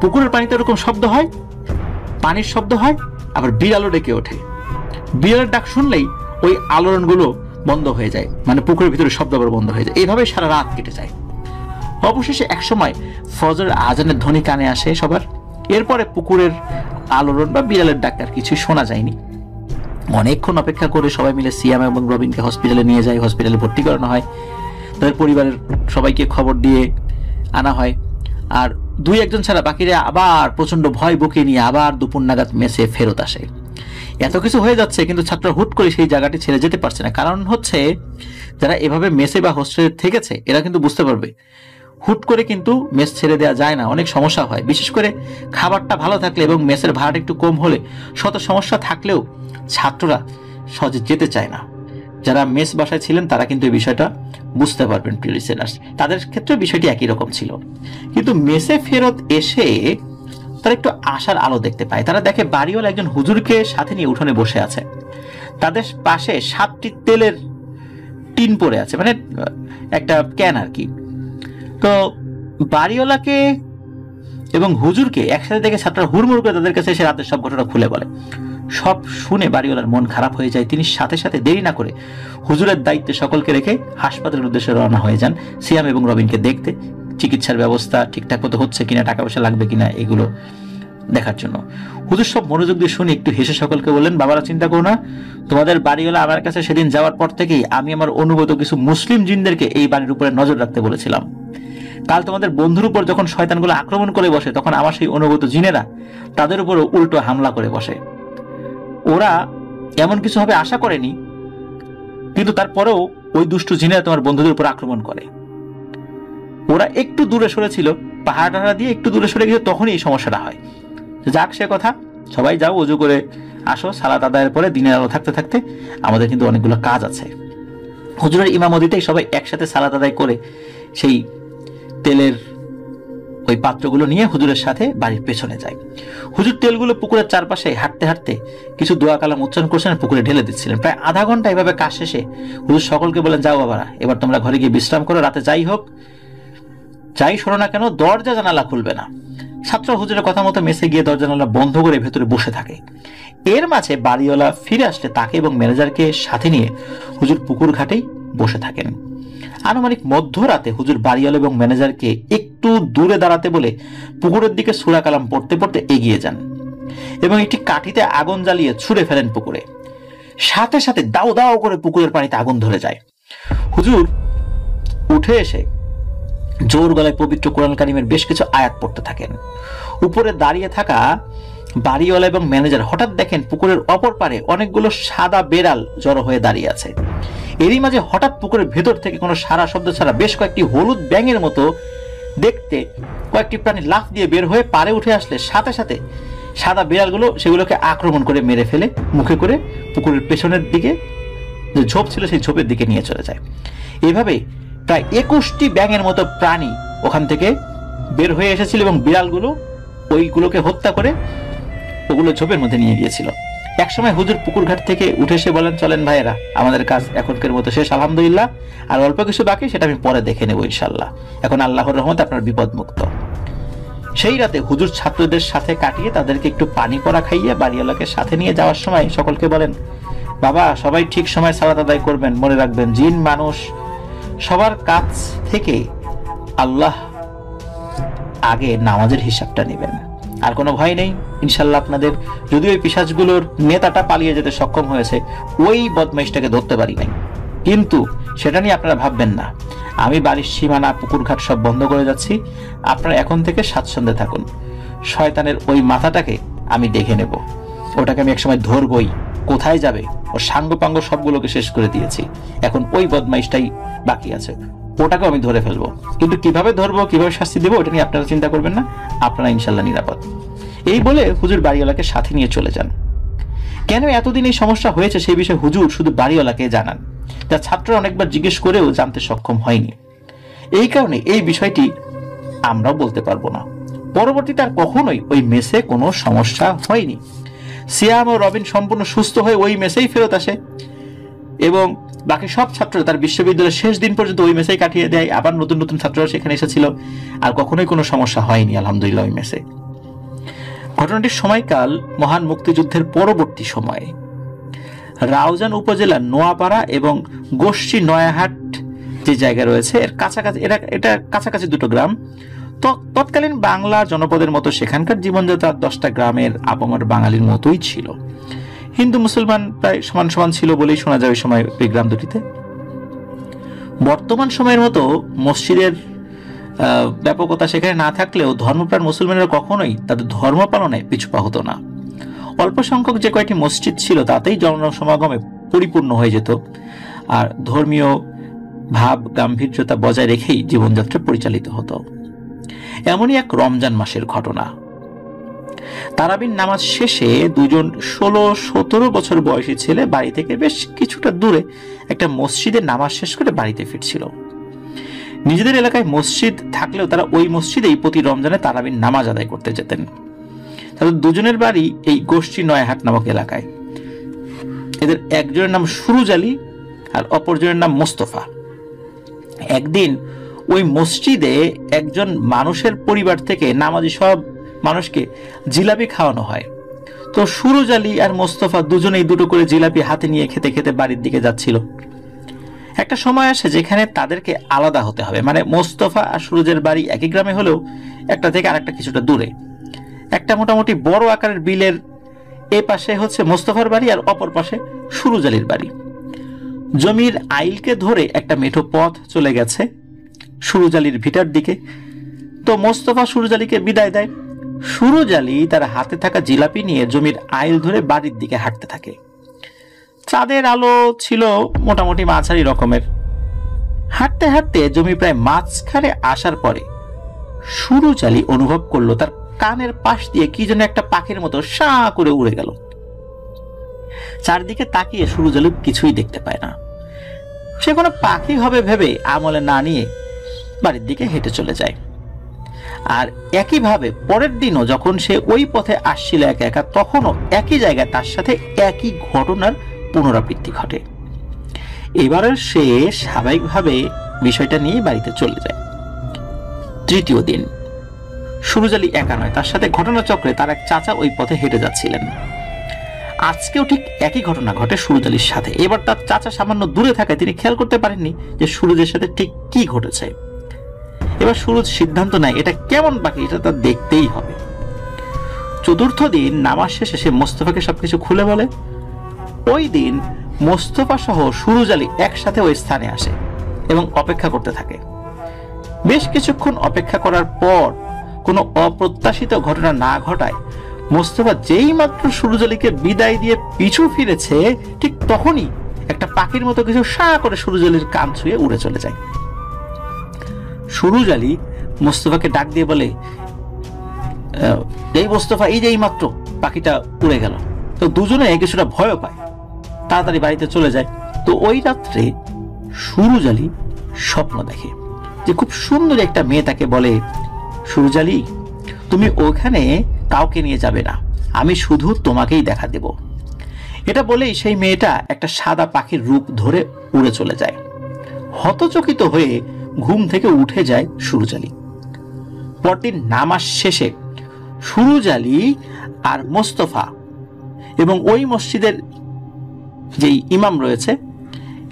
পুকুরের পানিতে এরকম শব্দ হয়, পানির শব্দ হয়, আবার বিড়ালও ডেকে ওঠে। বিড়ালের ডাক শুনলেই ওই আলোড়নগুলো বন্ধ হয়ে যায়, মানে পুকুরের ভিতরে শব্দ আবার বন্ধ হয়ে যায়। এইভাবে সারা রাত কেটে যায়। অবশেষে একসময় ফজরের আজানের ধ্বনি কানে আসে সবার। এরপরে পুকুরের আলোড়ন বা বিড়ালের ডাক আর কিছুই শোনা যায়নি। অনেকক্ষণ অপেক্ষা করে সবাই মিলে সিয়াম এবং রবিনকে হসপিটালে নিয়ে যায়। হসপিটালে ভর্তি করানো হয়। তাদের পরিবারের সবাইকে খবর দিয়ে আনা হয়। আর 2-1 ছাড়া বাকিরা আবার প্রচন্ড ভয় বুকে নিয়ে আবার দুপুর নাগাদ মেসে ফেরত আসে। এত কিছু হয়ে যাচ্ছে কিন্তু ছাত্ররা হুট করে সেই জায়গাটি ছেড়ে যেতে পারছে না। কারণ হচ্ছে যারা এভাবে মেসে বা হোস্টেলে থেকেছে এরা কিন্তু বুঝতে পারবে হুট করে কিন্তু মেস ছেড়ে দেওয়া যায় না, অনেক সমস্যা হয়। বিশেষ করে খাবারটা ভালো থাকলে এবং মেসের ভাড়াটা একটু কম হলে শত সমস্যা থাকলেও ছাত্ররা সহজে যেতে চায় না। যারা মেস বাসায় ছিলেন তারা কিন্তু এই বিষয়টা বুঝতে পারবেন প্রিয় লিসেনার্স। তাদের ক্ষেত্রে বিষয়টি একই রকম ছিল। কিন্তু মেসে ফেরত এসে তারা একটু আশার আলো দেখতে পায়। তারা দেখে বাড়িওয়ালা একজন হুজুরকে সাথে নিয়ে উঠোনে বসে আছে। তাদের পাশে 7টি তেলের টিন পড়ে আছে, মানে একটা ক্যান আর কি। তো বাড়িওয়ালাকে এবং হুজুরকে একসাথে দেখে ছাত্ররা হুড়মুড় করে তাদের কাছে এসে রাতের সব ঘটনা খুলে বলে। সব শুনে বাড়িওয়ালার মন খারাপ হয়ে যায়। তিনি সাথে সাথে দেরি না করে হুজুরের দায়িত্বে সকলকে রেখে হাসপাতালের উদ্দেশ্যে রওনা হয়ে যান সিয়াম এবং রবিনকে দেখতে, চিকিৎসার ব্যবস্থা ঠিকঠাক মতো হচ্ছে কিনা, টাকা পয়সা লাগবে কিনা এগুলো দেখার জন্য। হুজুর সব মনোযোগ দিয়ে শুনে একটু হেসে সকলকে বললেন, বাবারা চিন্তা করো না, তোমাদের বাড়িওয়ালা আমার কাছে সেদিন যাওয়ার পর থেকেই আমি আমার অনুগত কিছু মুসলিম জিনদেরকে এই বাড়ির উপরে নজর রাখতে বলেছিলাম। কাল তোমাদের বন্ধুর উপর যখন শয়তানগুলো আক্রমণ করে বসে তখন আমার সেই অনুগত জিনেরা তাদের উপর উল্টো হামলা করে বসে। ওরা এমন কিছু হবে আশা করেনি, কিন্তু তারপরেও ওই দুষ্টু জিনেরা তোমার বন্ধুদের উপর আক্রমণ করে। ওরা একটু দূরে সরেছিল, পাহাড় টাহাড়া দিয়ে একটু দূরে সরে গেছে, তখনই এই সমস্যাটা হয়। যাক সে কথা, সবাই যাও ওযু করে আসো। সালাত আদায়ের পরে দিনের আলো থাকতে থাকতে আমাদের কিন্তু অনেকগুলো কাজ আছে। হুজুরের ইমামতিতেই সবাই একসাথে সালাত আদায় করে সেই তেলের ওই পাত্রগুলো নিয়ে হুজুরের সাথে বাড়ির পেছনে যায়। হুজুর তেলগুলো পুকুরের চারপাশে হাঁটতে হাঁটতে কিছু দোয়া কালাম উচ্চারণ করছেন, পুকুরে ঢেলে দিচ্ছিলেন। প্রায় আধা ঘন্টা এভাবে কাজ শেষে হুজুর সকলকে বলেন, যাও বাবারা, এবার তোমরা ঘরে গিয়ে বিশ্রাম করো। রাতে যাই হোক যাই শোনো না কেন দরজা জানালা খুলবে না। ছাত্র হুজুরের কথা মতো মেসে গিয়ে দরজা জানালা বন্ধ করে ভেতরে বসে থাকে। এর মাঝে বাড়িওয়ালা ফিরে আসলে তাকে এবং ম্যানেজারকে সাথে নিয়ে হুজুর পুকুর ঘাটেই বসে থাকেন। আনুমানিক মধ্যরাতে হুজুর বাড়িওয়ালা এবং ম্যানেজারকে একটু দূরে দাঁড়াতে বলে পুকুরের দিকে সূরা কালাম পড়তে পড়তে এগিয়ে যান এবং একটি কাঠিতে আগুন জ্বালিয়ে ছুঁড়ে ফেলেন পুকুরে। সাথে সাথে দাও দাও করে পুকুরের পানিতে আগুন ধরে যায়। হুজুর উঠে এসে জোর গলায় পবিত্র কোরআন কারিমের বেশ কিছু আয়াত পড়তে থাকেন। উপরে দাঁড়িয়ে থাকা বাড়িওয়ালা এবং ম্যানেজার হঠাৎ দেখেন পুকুরের অপর পারে অনেকগুলো সাদা বেড়াল জড়ো হয়ে দাঁড়িয়ে আছে। এরই মাঝে হঠাৎ পুকুরের ভেতর থেকে কোনো সারা শব্দ ছাড়া বেশ কয়েকটি হলুদ ব্যাঙের মতো দেখতে কয়েকটি প্রাণী লাফ দিয়ে বের হয়ে পারে উঠে আসলে সাথে সাথে সাদা বিড়ালগুলো সেগুলোকে আক্রমণ করে মেরে ফেলে মুখে করে পুকুরের পেছনের দিকে যে ঝোপ ছিল সেই ঝোপের দিকে নিয়ে চলে যায়। এভাবে প্রায় 21টি ব্যাঙের মতো প্রাণী ওখান থেকে বের হয়ে এসেছিল এবং বিড়ালগুলো ওইগুলোকে হত্যা করে ওগুলো ঝোপের মধ্যে নিয়ে গিয়েছিল। একসময় হুজুর পুকুর ঘাট থেকে উঠে এসে বলেন, চলেন ভাইয়েরা, আমাদের কাজ এখনকার মতো শেষ আলহামদুলিল্লাহ, আর অল্প কিছু বাকি সেটা আমি পরে দেখে নেব ইনশাল্লাহ, এখন আল্লাহর রহমতে আপনার বিপদ মুক্ত। সেই রাতে হুজুর ছাত্রদের সাথে কাটিয়ে তাদেরকে একটু পানি পড়া খাইয়ে বাড়িওয়ালাকে সাথে নিয়ে যাওয়ার সময় সকলকে বলেন, বাবা সবাই ঠিক সময় সালাত আদায় করবেন, মনে রাখবেন জিন মানুষ সবার কাছ থেকে আল্লাহ আগে নামাজের হিসাবটা নেবেন, আর কোনো ভয় নেই ইনশাল্লাহ আপনাদের। যদি ওই পিশাচগুলোর নেতাটা পালিয়ে যেতে সক্ষম হয়েছে, ওই বদমাইশটাকে ধরতে পারি নাই, কিন্তু সেটা নিয়ে আপনারা ভাববেন না, আমি বাড়ির সীমানা পুকুরঘাট সব বন্ধ করে যাচ্ছি, আপনারা এখন থেকে স্বাচ্ছন্দ্যে থাকুন, শয়তানের ওই মাথাটাকে আমি দেখে নেব, ওটাকে আমি একসময় ধরবই, কোথায় যাবে ও সাঙ্গপাঙ্গ সবগুলোকে শেষ করে দিয়েছি, এখন ওই বদমাইশটাই বাকি আছে, ওটাকেও আমি ধরে ফেলবো, কিন্তু কিভাবে ধরবো কিভাবে শাস্তি দেবো ওটা নিয়ে আপনারা চিন্তা করবেন না, আপনারা ইনশাল্লাহ নিরাপদ। এই বলে হুজুর বাড়িওয়ালাকে সাথে নিয়ে চলে যান। কেন এতদিন এই সমস্যা হয়েছে সেই বিষয়ে হুজুর শুধু বাড়িওয়ালাকে জানান, তার ছাত্ররা অনেকবার জিজ্ঞেস করেও জানতে সক্ষম হয়নি, এই কারণে এই বিষয়টি আমরাও বলতে পারবো না। পরবর্তীতে আর কখনোই ওই মেসে কোনো সমস্যা হয়নি। সিয়াম ও রবিন সম্পূর্ণ সুস্থ হয়ে ওই মেসেই ফেরত আসে এবং বাকি সব ছাত্ররা তার বিশ্ববিদ্যালয়ের শেষ দিন পর্যন্ত ওই মেসেই কাটিয়ে দেয়, আবার নতুন নতুন ছাত্ররা সেখানে এসেছিল, আর কখনোই কোনো সমস্যা হয়নি আলহামদুলিল্লাহ ওই মেসে। ঘটনাটির সময়কাল মহান মুক্তিযুদ্ধের পরবর্তী সময়ে। রাউজান উপজেলার নোয়াপাড়া এবং গোষ্ঠী নয়াহাট যে জায়গা রয়েছে এর কাছাকাছি, এটা কাছাকাছি দুটো গ্রাম। তৎকালীন বাংলা জনপদের মতো সেখানকার জীবনযাত্রা 10টা গ্রামের আপামর বাঙালির মতোই ছিল। হিন্দু মুসলমান প্রায় সমান সমান ছিল বলেই শোনা যায় ওই সময় ওই গ্রাম দুটিতে। বর্তমান সময়ের মতো মসজিদের ব্যাপকতা সেখানে না থাকলেও ধর্মপ্রাণ মুসলমানেরা কখনোই তাদের ধর্ম পালনে পিছুপা হতো না। অল্প সংখ্যক যে কয়েকটি মসজিদ ছিল তাতেই জনসমাগমে পরিপূর্ণ হয়ে যেত, আর ধর্মীয় ভাব গাম্ভীর্যতা বজায় রেখেই জীবনযাত্রা পরিচালিত হতো। এমনই এক রমজান মাসের ঘটনা। তারাবির নামাজ শেষে দুজন 16-17 বছর বয়সী ছেলে বাড়ি থেকে বেশ কিছুটা দূরে একটা মসজিদে নামাজ শেষ করে বাড়িতে ফিরছিল। নিজেদের এলাকায় মসজিদ থাকলেও তারা ওই মসজিদেই প্রতি রমজানে তারাবির নামাজ আদায় করতে যেতেন। তাদের দুজনের বাড়ি এই গোষ্ঠী নয়াহাট নামক এলাকায়। এদের একজনের নাম সুরুজ আলী আর অপরজনের নাম মোস্তফা। একদিন ওই মসজিদে একজন মানুষের পরিবার থেকে নামাজি সব মানুষকে জিলাপি খাওয়ানো হয়। তো সুরুজ আলী আর মোস্তফা দুজনেই দুটো করে জিলাপি হাতে নিয়ে খেতে খেতে বাড়ির দিকে যাচ্ছিল। একটা সময় আসে যেখানে তাদেরকে আলাদা হতে হবে, মানে মোস্তফা আর সুরুজের বাড়ি একই গ্রামে হলেও একটা থেকে আরেকটা কিছুটা দূরে। একটা মোটামুটি বড় আকারের বিলের এ পাশে হচ্ছে মোস্তফার বাড়ি আর অপর পাশে সুরুজ আলীর বাড়ি। জমির আইলকে ধরে একটা মেঠো পথ চলে গেছে সুরুজ আলীর ভিটার দিকে। তো মোস্তফা সুরুজ আলীকে বিদায় দেয়। সুরুজ আলী তার হাতে থাকা জিলাপি নিয়ে জমির আইল ধরে বাড়ির দিকে হাঁটতে থাকে। চাঁদের আলো ছিল মোটামুটি মাঝারি রকমের। হাঁটতে হাঁটতে জমি প্রায় মাঝখানে আসার পরে সুরুজ আলী অনুভব করলো তার কানের পাশ দিয়ে কি যেন একটা পাখির মতো সাঁ করে উড়ে গেল। চারদিকে তাকিয়ে সুরুজ আলী কিছুই দেখতে পায় না। সে কোনো পাখি হবে ভেবে আমলে না নিয়ে বাড়ির দিকে হেঁটে চলে যায়। আর একইভাবে পরের দিনও যখন সে ওই পথে আসছিল একা একা, তখনও একই জায়গায় তার সাথে একই ঘটনার পুনরাবৃত্তি ঘটে। এবারে সে স্বাভাবিকভাবে বিষয়টা নিয়ে বাড়িতে চলে যায়। তৃতীয় দিন সুরুজ আলী একা নয়, তার সাথে ঘটনাচক্রে তার এক চাচা ওই পথে হেঁটে যাচ্ছিলেন। আজকেও ঠিক একই ঘটনা ঘটে সুরুজ আলীর সাথে। এবার তার চাচা সামান্য দূরে থাকায় তিনি খেয়াল করতে পারেননি যে সুরুজের সাথে ঠিক কি ঘটেছে। এবার সুরুজ সিদ্ধান্ত নেয় এটা কেমন পাখি, এটা তার দেখতেই হবে। চতুর্থ দিন নামাজ শেষে সে মোস্তফাকে সবকিছু খুলে বলে। ওই দিন মোস্তফা সহ সুরুজ আলী একসাথে ওই স্থানে আসে এবং অপেক্ষা করতে থাকে। বেশ কিছুক্ষণ অপেক্ষা করার পর কোনো অপ্রত্যাশিত ঘটনা না ঘটায় মোস্তফা যেই মাত্র সুরুজ আলীকে বিদায় দিয়ে পিছু ফিরেছে, ঠিক তখনই একটা পাখির মতো কিছু সাঁ করে সুরুজ আলীর কান ছুঁয়ে উড়ে চলে যায়। সুরুজ আলী মোস্তফাকে ডাক দিয়ে বলে, এই মোস্তফা, এই যে এই মাত্র পাখিটা উড়ে গেল। তো দুজনে কিছুটা ভয় পায়, তাড়াতাড়ি বাড়িতে চলে যায়। তো ওই রাত্রে সুরুজ আলী স্বপ্ন দেখে যে খুব সুন্দর একটা মেয়ে তাকে বলে, সুরুজ আলী, তুমি ওখানে কাউকে নিয়ে যাবে না, আমি শুধু তোমাকেই দেখা দেব। এটা বলেই সেই মেয়েটা একটা সাদা পাখির রূপ ধরে উড়ে চলে যায়। হতচকিত হয়ে ঘুম থেকে উঠে যায় সুরুজ আলী। পরদিন নামাজ শেষে সুরুজ আলী আর মোস্তফা এবং ওই মসজিদের যেই ইমাম রয়েছে,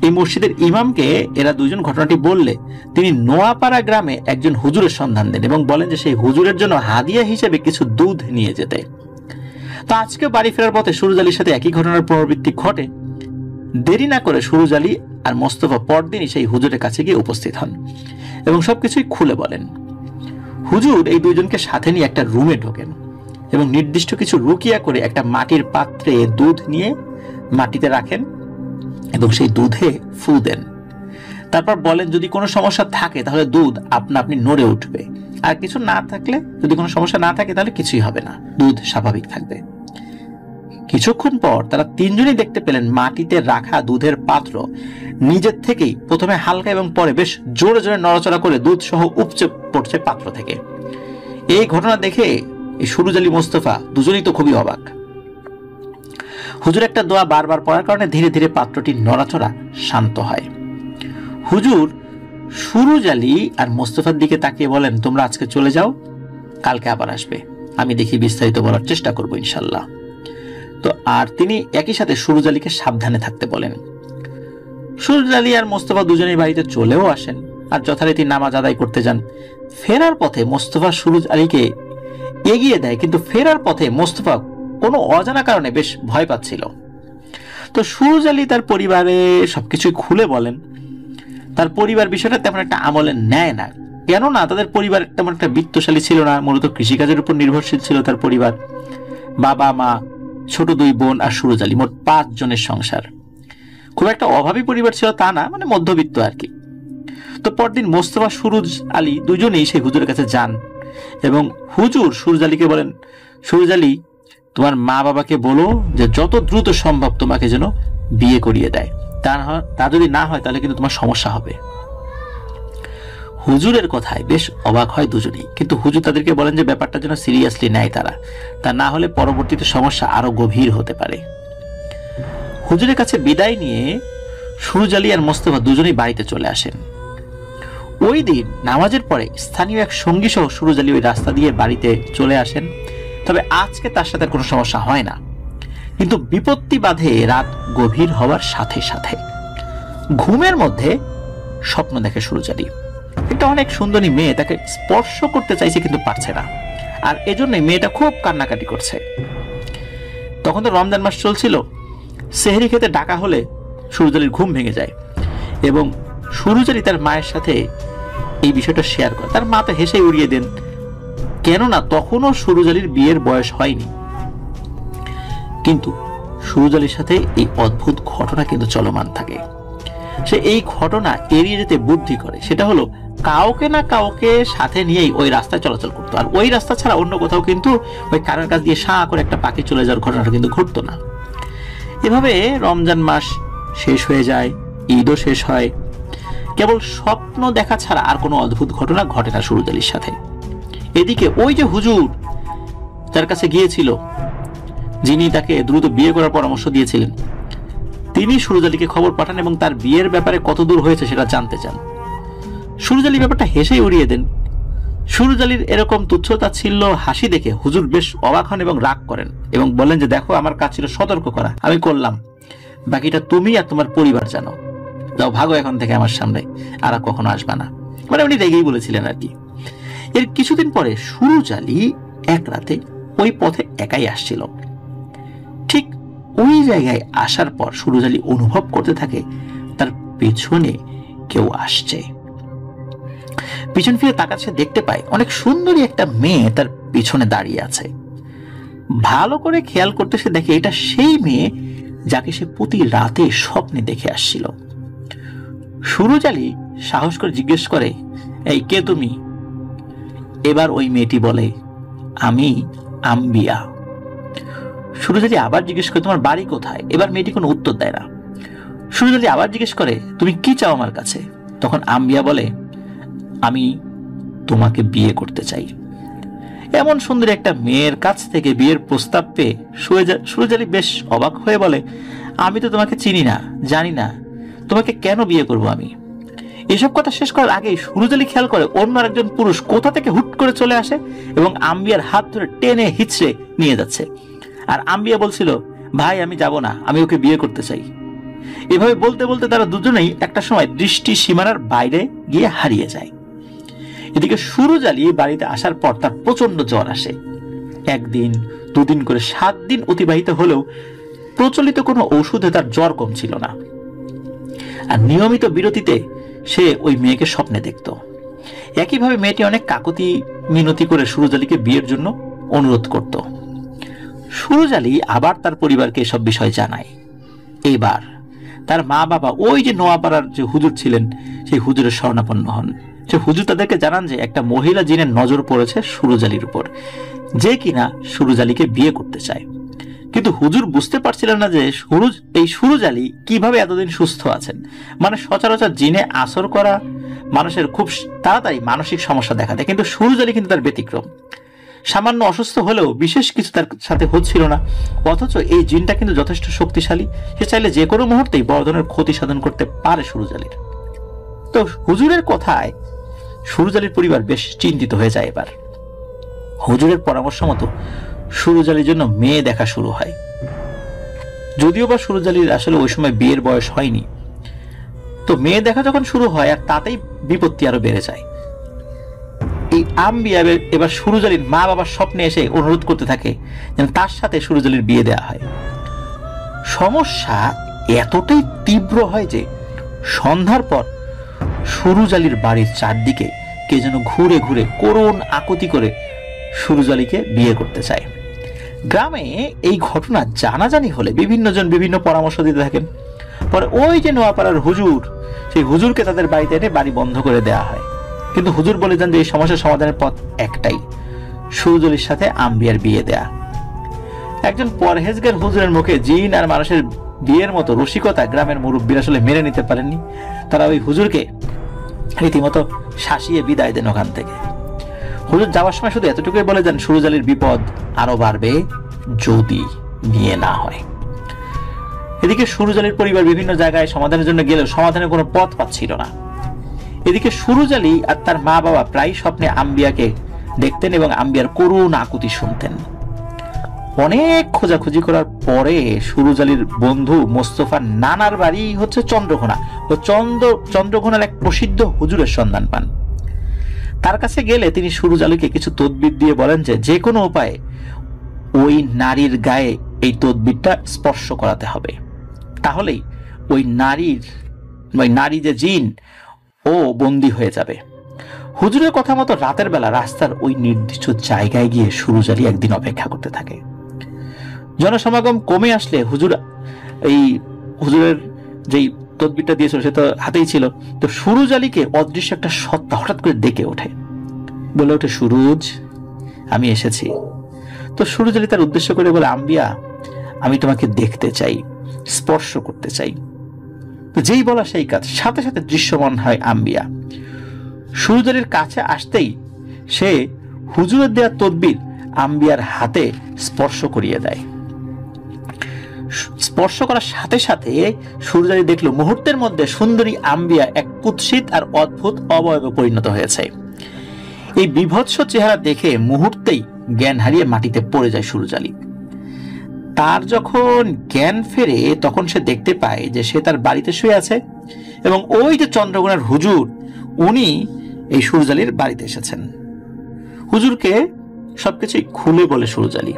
এই মসজিদের ইমামকে এরা দুজন ঘটনাটি বললে তিনি নোয়াপাড়া গ্রামে একজন হুজুরের সন্ধান দেন এবং বলেন যে সেই হুজুরের জন্য হাদিয়া হিসেবে কিছু দুধ নিয়ে যেতে। তো আজকে বাড়ি ফেরার পথে সুরুজ আলীর সাথে একই ঘটনার পুনরাবৃত্তি ঘটে। দেরি না করে সুরুজ আলী আর মোস্তফা পরদিনই সেই হুজুরের কাছে গিয়ে উপস্থিত হন এবং সবকিছুই খুলে বলেন। হুজুর এই দুইজনকে সাথে নিয়ে একটা রুমে ঢোকেন এবং নির্দিষ্ট কিছু রুকিয়া করে একটা মাটির পাত্রে দুধ নিয়ে মাটিতে রাখেন এবং সেই দুধে ফু দেন। তারপর বলেন যদি কোনো সমস্যা থাকে তাহলে দুধ আপনা আপনি নড়ে উঠবে, আর কিছু না থাকলে, যদি কোনো সমস্যা না থাকে তাহলে কিছুই হবে না, দুধ স্বাভাবিক থাকবে। কিছুক্ষণ পর তারা তিনজনই দেখতে পেলেন মাটিতে রাখা দুধের পাত্র নিজের থেকেই প্রথমে হালকা এবং পরে বেশ জোরে জোরে নড়াচড়া করে দুধ সহ উপচে পড়ছে পাত্র থেকে। এই ঘটনা দেখে এই সুরুজ আলী মোস্তফা দুজনেই তো খুবই অবাক। হুজুর একটা দোয়া বারবার পড়ার কারণে ধীরে ধীরে পাত্রটি নড়াচড়া শান্ত হয়। হুজুর সুরুজ আলী আর মোস্তফার দিকে তাকিয়ে বলেন, তোমরা আজকে চলে যাও, কালকে আবার আসবে, আমি দেখি বিস্তারিত বলার চেষ্টা করবো ইনশাল্লাহ। তো আর তিনি একই সাথে সুরুজ আলীকে সাবধানে থাকতে বলেন। সুরুজ আলী আর মোস্তফা দুজনেই বাড়িতে চলেও আসেন আর যথারীতি নামাজ আদায় করতে যান। ফেরার পথে মোস্তফা সুরুজ আলীকে এগিয়ে দেয়, কিন্তু ফেরার পথে মোস্তফা কোনো অজানা কারণে বেশ ভয় পাচ্ছিল। তো সুরুজ আলী তার পরিবারে সবকিছুই খুলে বলেন। তার পরিবার বিষয়টা তেমন একটা আমলে নেয় না, কেননা তাদের পরিবার তেমন একটা বিত্তশালী ছিল না, মূলত কৃষিকাজের উপর নির্ভরশীল ছিল তার পরিবার। বাবা মা, ছোট দুই বোন আর সুরুজ আলী, মোট 5 জনের সংসার। খুব একটা অভাবী পরিবার ছিল তা না, মানে মধ্যবিত্ত আর কি। তো পরদিন মোস্তফা সুরুজ আলী দুজনেই সেই হুজুরের কাছে যান এবং হুজুর সুরুজ আলীকে বলেন, সুরুজ আলী তোমার মা বাবাকে বলো যে যত দ্রুত সম্ভব তোমাকে যেন বিয়ে করিয়ে দেয়, তা যদি না হয় তাহলে কিন্তু তোমার সমস্যা হবে। হুজুরের কথায় বেশ অবাক হয় দুজনেই, কিন্তু হুজুর তাদেরকে বলেন যে ব্যাপারটা যেন সিরিয়াসলি নেয় তারা, তা না হলে পরবর্তীতে সমস্যা আরো গভীর হতে পারে। হুজুরের কাছে বিদায় নিয়ে সুরুজ আলী আর মোস্তফা দুজনেই বাড়িতে চলে আসেন। ওই দিন নামাজের পরে স্থানীয় এক সঙ্গী সহ সুরুজ আলী ওই রাস্তা দিয়ে বাড়িতে চলে আসেন। তবে আজকে তার সাথে কোনো সমস্যা হয় না, কিন্তু বিপত্তি বাধে রাত গভীর হওয়ার সাথে সাথে। ঘুমের মধ্যে স্বপ্ন দেখে সুরুজ আলী, একটা অনেক সুন্দরী মেয়ে তাকে স্পর্শ করতে চাইছে কিন্তু পারছে না, আর এজন্যই মেয়েটা খুব কান্নাকাটি করছে। তখন তো রমজান মাস চলছিল, সেহরি খেতে ডাকা হলে সুরুজ আলীর ঘুম ভেঙে যায় এবং সুরুজ আলী তার মায়ের সাথে এই বিষয়টা শেয়ার করে। তার মা তো হেসে উড়িয়ে দেন, কেননা তখনও সুরুজ আলীর বিয়ের বয়স হয়নি। কিন্তু সুরুজ আলীর সাথে এই অদ্ভুত ঘটনা কিন্তু চলমান থাকে। সে এই ঘটনা এড়িয়ে যেতে বুদ্ধি করে, সেটা হলো কাউকে না কাউকে সাথে নিয়েই ওই রাস্তায় চলাচল করতো, আর ওই রাস্তা ছাড়া অন্য কোথাও কিন্তু ওই কারের কাছ দিয়ে শাঁ করে একটা পাখি চলে যাওয়ার ঘটনাটা কিন্তু ঘটতো না। এভাবে রমজান মাস শেষ হয়ে যায়, ঈদও শেষ হয়, কেবল স্বপ্ন দেখা ছাড়া আর কোনো অদ্ভুত ঘটনা ঘটে না সুরুজ আলীর সাথে। এদিকে ওই যে হুজুর তার কাছে গিয়েছিল, যিনি তাকে দ্রুত বিয়ে করার পরামর্শ দিয়েছিলেন, তিনি সুরুজ আলীকে খবর পাঠান এবং তার বিয়ের ব্যাপারে কত দূর হয়েছে সেটা জানতে চান। সুরুজ আলী ব্যাপারটা হেসেই উড়িয়ে দেন। সুরুজ আলীর এরকম তুচ্ছতাচ্ছিল্য হাসি দেখে হুজুর বেশ অবাক হন এবং রাগ করেন এবং বলেন যে দেখো, আমার কাজ ছিল সতর্ক করা, আমি করলাম, বাকিটা তুমি আর তোমার পরিবার জানো, যাও ভাগো এখান থেকে আমার সামনে, আর কখনো আসবা না। মানে উনি রেগেই বলেছিলেন আর কি। এর কিছুদিন পরে সুরুজ আলী এক রাতে ওই পথে একাই আসছিল। ঠিক ওই জায়গায় আসার পর সুরুজ আলী অনুভব করতে থাকে তার পেছনে কেউ আসছে। পিছন ফিরে তাকাচ্ছে, দেখতে পায় অনেক সুন্দরী একটা মেয়ে তার পিছনে দাঁড়িয়ে আছে। ভালো করে খেয়াল করতে সে দেখে এটা সেই মেয়ে যাকে সে প্রতি রাতে স্বপ্নে দেখে আসছিল। সুরুজ আলী সাহস করে জিজ্ঞেস করে, এই কে তুমি? এবার ওই মেয়েটি বলে, আমি আম্বিয়া। সুরুজ আলী আবার জিজ্ঞেস করে, তোমার বাড়ি কোথায়? এবার মেয়েটি কোনো উত্তর দেয় না। সুরুজ আলী আবার জিজ্ঞেস করে, তুমি কি চাও আমার কাছে? তখন আম্বিয়া বলে, আমি তোমাকে বিয়ে করতে চাই। এমন সুন্দর একটা মেয়ের কাছ থেকে বিয়ের প্রস্তাব পেয়ে সুরজ আলী বেশ অবাক হয়ে বলে, আমি তো তোমাকে চিনি না, জানি না, তোমাকে কেন বিয়ে করব আমি। এসব কথা শেষ করার আগেই সুরজ আলী খেয়াল করে অন্য আরেকজন পুরুষ কোথা থেকে হুট করে চলে আসে এবং আম্বিয়ার হাত ধরে টেনে হিচড়ে নিয়ে যাচ্ছে। আর আম্বিয়া বলছিল, ভাই আমি যাব না, আমি ওকে বিয়ে করতে চাই। এভাবে বলতে বলতে তারা দুজনেই একটা সময় দৃষ্টি সীমানার বাইরে গিয়ে হারিয়ে যায়। এদিকে সুরজ আলী বাড়িতে আসার পর তার প্রচন্ড জ্বর আসে। একদিন, দুদিন করে 7 দিন অতিবাহিত হলেও প্রচলিত কোনো ঔষধে তার জ্বর কমছিল না। আর নিয়মিত বিরতিতে সে ওই মেয়েকে স্বপ্নে দেখত। একইভাবে মেয়েটি অনেক কাকুতি মিনতি করে সুরজ আলীকে বিয়ের জন্য অনুরোধ করত। সুরজ আলী আবার তার পরিবারকে এসব বিষয় জানায়। এবার তার মা বাবা ওই যে নোয়াপাড়ার যে হুজুর ছিলেন, সেই হুজুরের শরণাপন্ন হন। সে হুজুর তাদেরকে জানান যে একটা মহিলা জিনের নজর পড়েছে সুরজ আলীর উপর, যে কিনা সুরজ আলীকে বিয়ে করতে চায়। কিন্তু হুজুর বুঝতে পারছিলেন না যে সুরজ আলী কিভাবে এতদিন সুস্থ আছেন। মানে সচরাচর জিনে আসর করা মানুষের খুব তাড়াতাড়ি মানসিক সমস্যা দেখা দেয়, কিন্তু সুরজ আলী কিন্তু তার ব্যতিক্রম। সামান্য অসুস্থ হলেও বিশেষ কিছু তার সাথে হচ্ছিল না, অথচ এই জিনটা কিন্তু যথেষ্ট শক্তিশালী। সে চাইলে যে কোনো মুহূর্তেই বড় ধরনের ক্ষতি সাধন করতে পারে সুরজ আলীর। তো হুজুরের কথায় সুরজ আলীর পরিবার বেশ চিন্তিত হয়ে যায়। এবার হুজুরের পরামর্শ মতো সুরজ আলীর জন্য মেয়ে দেখা শুরু হয়। যদিও বা সুরজ আলীর আসলে ওই সময় বিয়ের বয়স হয়নি। তো মেয়ে দেখা যখন শুরু হয়, আর তাতেই বিপত্তি আরো বেড়ে যায়। এই আম্বিয়া এবার সুরজ আলীর মা বাবার স্বপ্নে এসে অনুরোধ করতে থাকে যেন তার সাথে সুরজ আলীর বিয়ে দেওয়া হয়। সমস্যা এতটাই তীব্র হয় যে সন্ধ্যার পর সুরজ আলীর বাড়ির চারদিকে কে যেন ঘুরে ঘুরে করুণ আকুতি করে সুরজ আলীকে বিয়ে করতে চায়। গ্রামে এই ঘটনা জানাজানি হলে বিভিন্ন জন বিভিন্ন পরামর্শ দিতে থাকেন। পরে ওই যে নোয়াপাড়ার হুজুর, সেই হুজুরকে তাদের বাড়িতে এনে বাড়ি বন্ধ করে দেওয়া হয়। কিন্তু হুজুর বলে যান যে এই সমস্যার সমাধানের পথ একটাই, সুরজ আলীর সাথে আম্বিয়ার বিয়ে দেয়া। একজন পরহেজগার হুজুরের মুখে জিন আর মানুষের বিয়ের মতো রসিকতা গ্রামের মুরব্বীরা আসলে মেনে নিতে পারেননি। তারা ওই হুজুরকে রীতিমতো শাসিয়ে বিদায় দেন ওখান থেকে। হুজুর যাওয়ার সময় শুধু এতটুকুই বলে যান, সুরজ আলীর বিপদ আরো বাড়বে যদি বিয়ে না হয়। এদিকে সুরজ আলীর পরিবার বিভিন্ন জায়গায় সমাধানের জন্য গেলেও সমাধানের কোনো পথ পাচ্ছিল না। এদিকে সুরজ আলী আর তার মা বাবা প্রায় স্বপ্নে আম্বিয়াকে দেখতেন এবং আম্বিয়ার করুণ আকুতি শুনতেন। অনেক খোঁজাখুঁজি করার পরে সুরজ আলীর বন্ধু মোস্তফার নানার বাড়ি হচ্ছে চন্দ্রঘোনা, ও চন্দ্রঘোনার এক প্রসিদ্ধ হুজুরের সন্ধান পান। তার কাছে গেলে তিনি সুরজ আলীকে কিছু তদবির দিয়ে বলেন যে কোনো উপায়ে ওই নারীর গায়ে এই তদবিরটা স্পর্শ করাতে হবে, তাহলেই ওই নারী যে জিন ও বন্দী হয়ে যাবে। হুজুরের কথা মতো রাতের বেলা রাস্তার ওই নির্দিষ্ট জায়গায় গিয়ে সুরজ আলী একদিন অপেক্ষা করতে থাকে। জনসমাগম কমে আসলে হুজুরের যেই তদবিরটা দিয়েছিল সে তো হাতেই ছিল। তো সুরজ আলীকে অদৃশ্য একটা সত্তা হঠাৎ করে ডেকে ওঠে, বলে ওঠে, সুরজ আমি এসেছি। তো সুরজ আলী তার উদ্দেশ্য করে বলে, আম্বিয়া আমি তোমাকে দেখতে চাই, স্পর্শ করতে চাই। তো যেই বলা সেই কাজ, সাথে সাথে দৃশ্যমান হয় আম্বিয়া। সুরজ আলীর কাছে আসতেই সে হুজুরের দেওয়া তদবির আম্বিয়ার হাতে স্পর্শ করিয়ে দেয়। স্পর্শ করার সাথে সাথে সুরজ আলী দেখলো মুহূর্তের মধ্যে সুন্দরী আম্বিয়া এক কুৎসিত আর অদ্ভুত অবয়বে পরিণত হয়েছে। এই বিভৎস চেহারা দেখে মুহূর্তেই জ্ঞান হারিয়ে মাটিতে পড়ে যায় সুরজ আলী। তার যখন জ্ঞান ফেরে তখন সে দেখতে পায় যে সে তার বাড়িতে শুয়ে আছে এবং ওই যে চন্দ্রঘোনার হুজুর, উনি এই সুরজ আলীর বাড়িতে এসেছেন। হুজুরকে সবকিছুই খুলে বলে সুরজ আলী।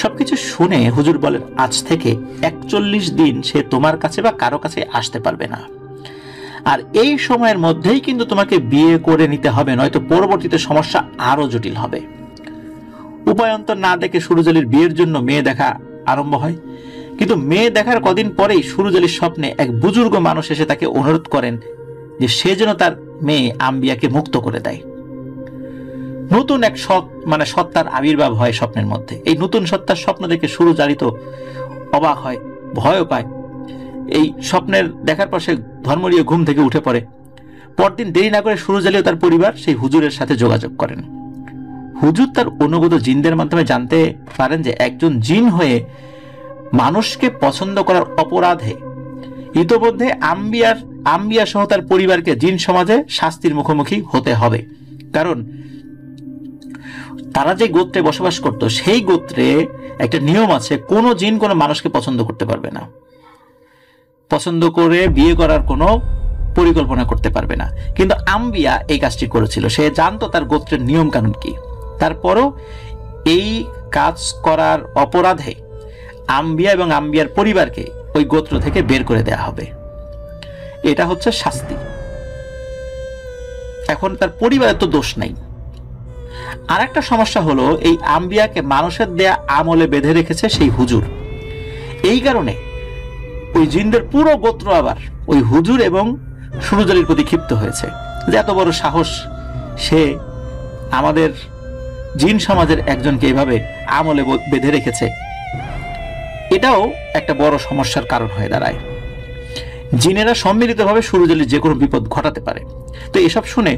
সবকিছু শুনে হুজুর বলেন, আজ থেকে 41 দিন সে তোমার কাছে বা কারো কাছে আসতে পারবে না। আর এই সময়ের মধ্যেই কিন্তু তোমাকে বিয়ে করে নিতে হবে, নয়তো পরবর্তীতে সমস্যা আরো জটিল হবে। উপায়ন্তর না দেখে সুরজ আলীর বিয়ের জন্য মেয়ে দেখা আরম্ভ হয়। কিন্তু মেয়ে দেখার কদিন পরেই সুরজ আলীর স্বপ্নে এক বুজুর্গ মানুষ এসে তাকে অনুরোধ করেন যে সে যেন তার মেয়ে আম্বিয়াকে মুক্ত করে দেয়। নতুন এক সত্তার আবির্ভাব হয় স্বপ্নের মধ্যে। এই নতুন সত্তার স্বপ্ন দেখে সুরজ আলী তো অবাক হয়, ভয়ও পায়। এই স্বপ্নের দেখার পর সে ধর্মরীয় ঘুম থেকে উঠে পড়ে। পরদিন দেরি না করে সুরজ আলী ও তার পরিবার সেই হুজুরের সাথে যোগাযোগ করেন। হুজুর তার অনুগত জিনদের মাধ্যমে জানতে পারেন যে একজন জিন হয়ে মানুষকে পছন্দ করার অপরাধে ইতোমধ্যে আম্বিয়া সহ তার পরিবারকে জিন সমাজে শাস্তির মুখোমুখি হতে হবে। কারণ তারা যে গোত্রে বসবাস করত সেই গোত্রে একটা নিয়ম আছে, কোনো জিন কোনো মানুষকে পছন্দ করতে পারবে না, পছন্দ করে বিয়ে করার কোনো পরিকল্পনা করতে পারবে না। কিন্তু আম্বিয়া এই কাজটি করেছিল, সে জানতো তার গোত্রের নিয়ম কানুন কি। তারপরও এই কাজ করার অপরাধে আম্বিয়া এবং আম্বিয়ার পরিবারকে ওই গোত্র থেকে বের করে দেয়া হবে। এটা হচ্ছে শাস্তি। এখন তার পরিবারের তো দোষ নাই। আর একটা সমস্যা হলো, এই আম্বিয়াকে মানুষের দেয়া আমলে বেঁধে রেখেছে সেই হুজুর। এই কারণে ওই জিনদের পুরো গোত্র আবার ওই হুজুর এবং সুরুজ আলীর প্রতি ক্ষিপ্ত হয়েছে যে এত বড় সাহস, সে আমাদের জিন সমাজের একজনকে এভাবে আমলে বেঁধে রেখেছে। এটাও একটা বড় সমস্যার কারণ হয়ে দাঁড়ায়। জিনেরা সম্মিলিতভাবে সুরুজ আলীর যে কোনো বিপদ ঘটাতে পারে। তো এসব শুনে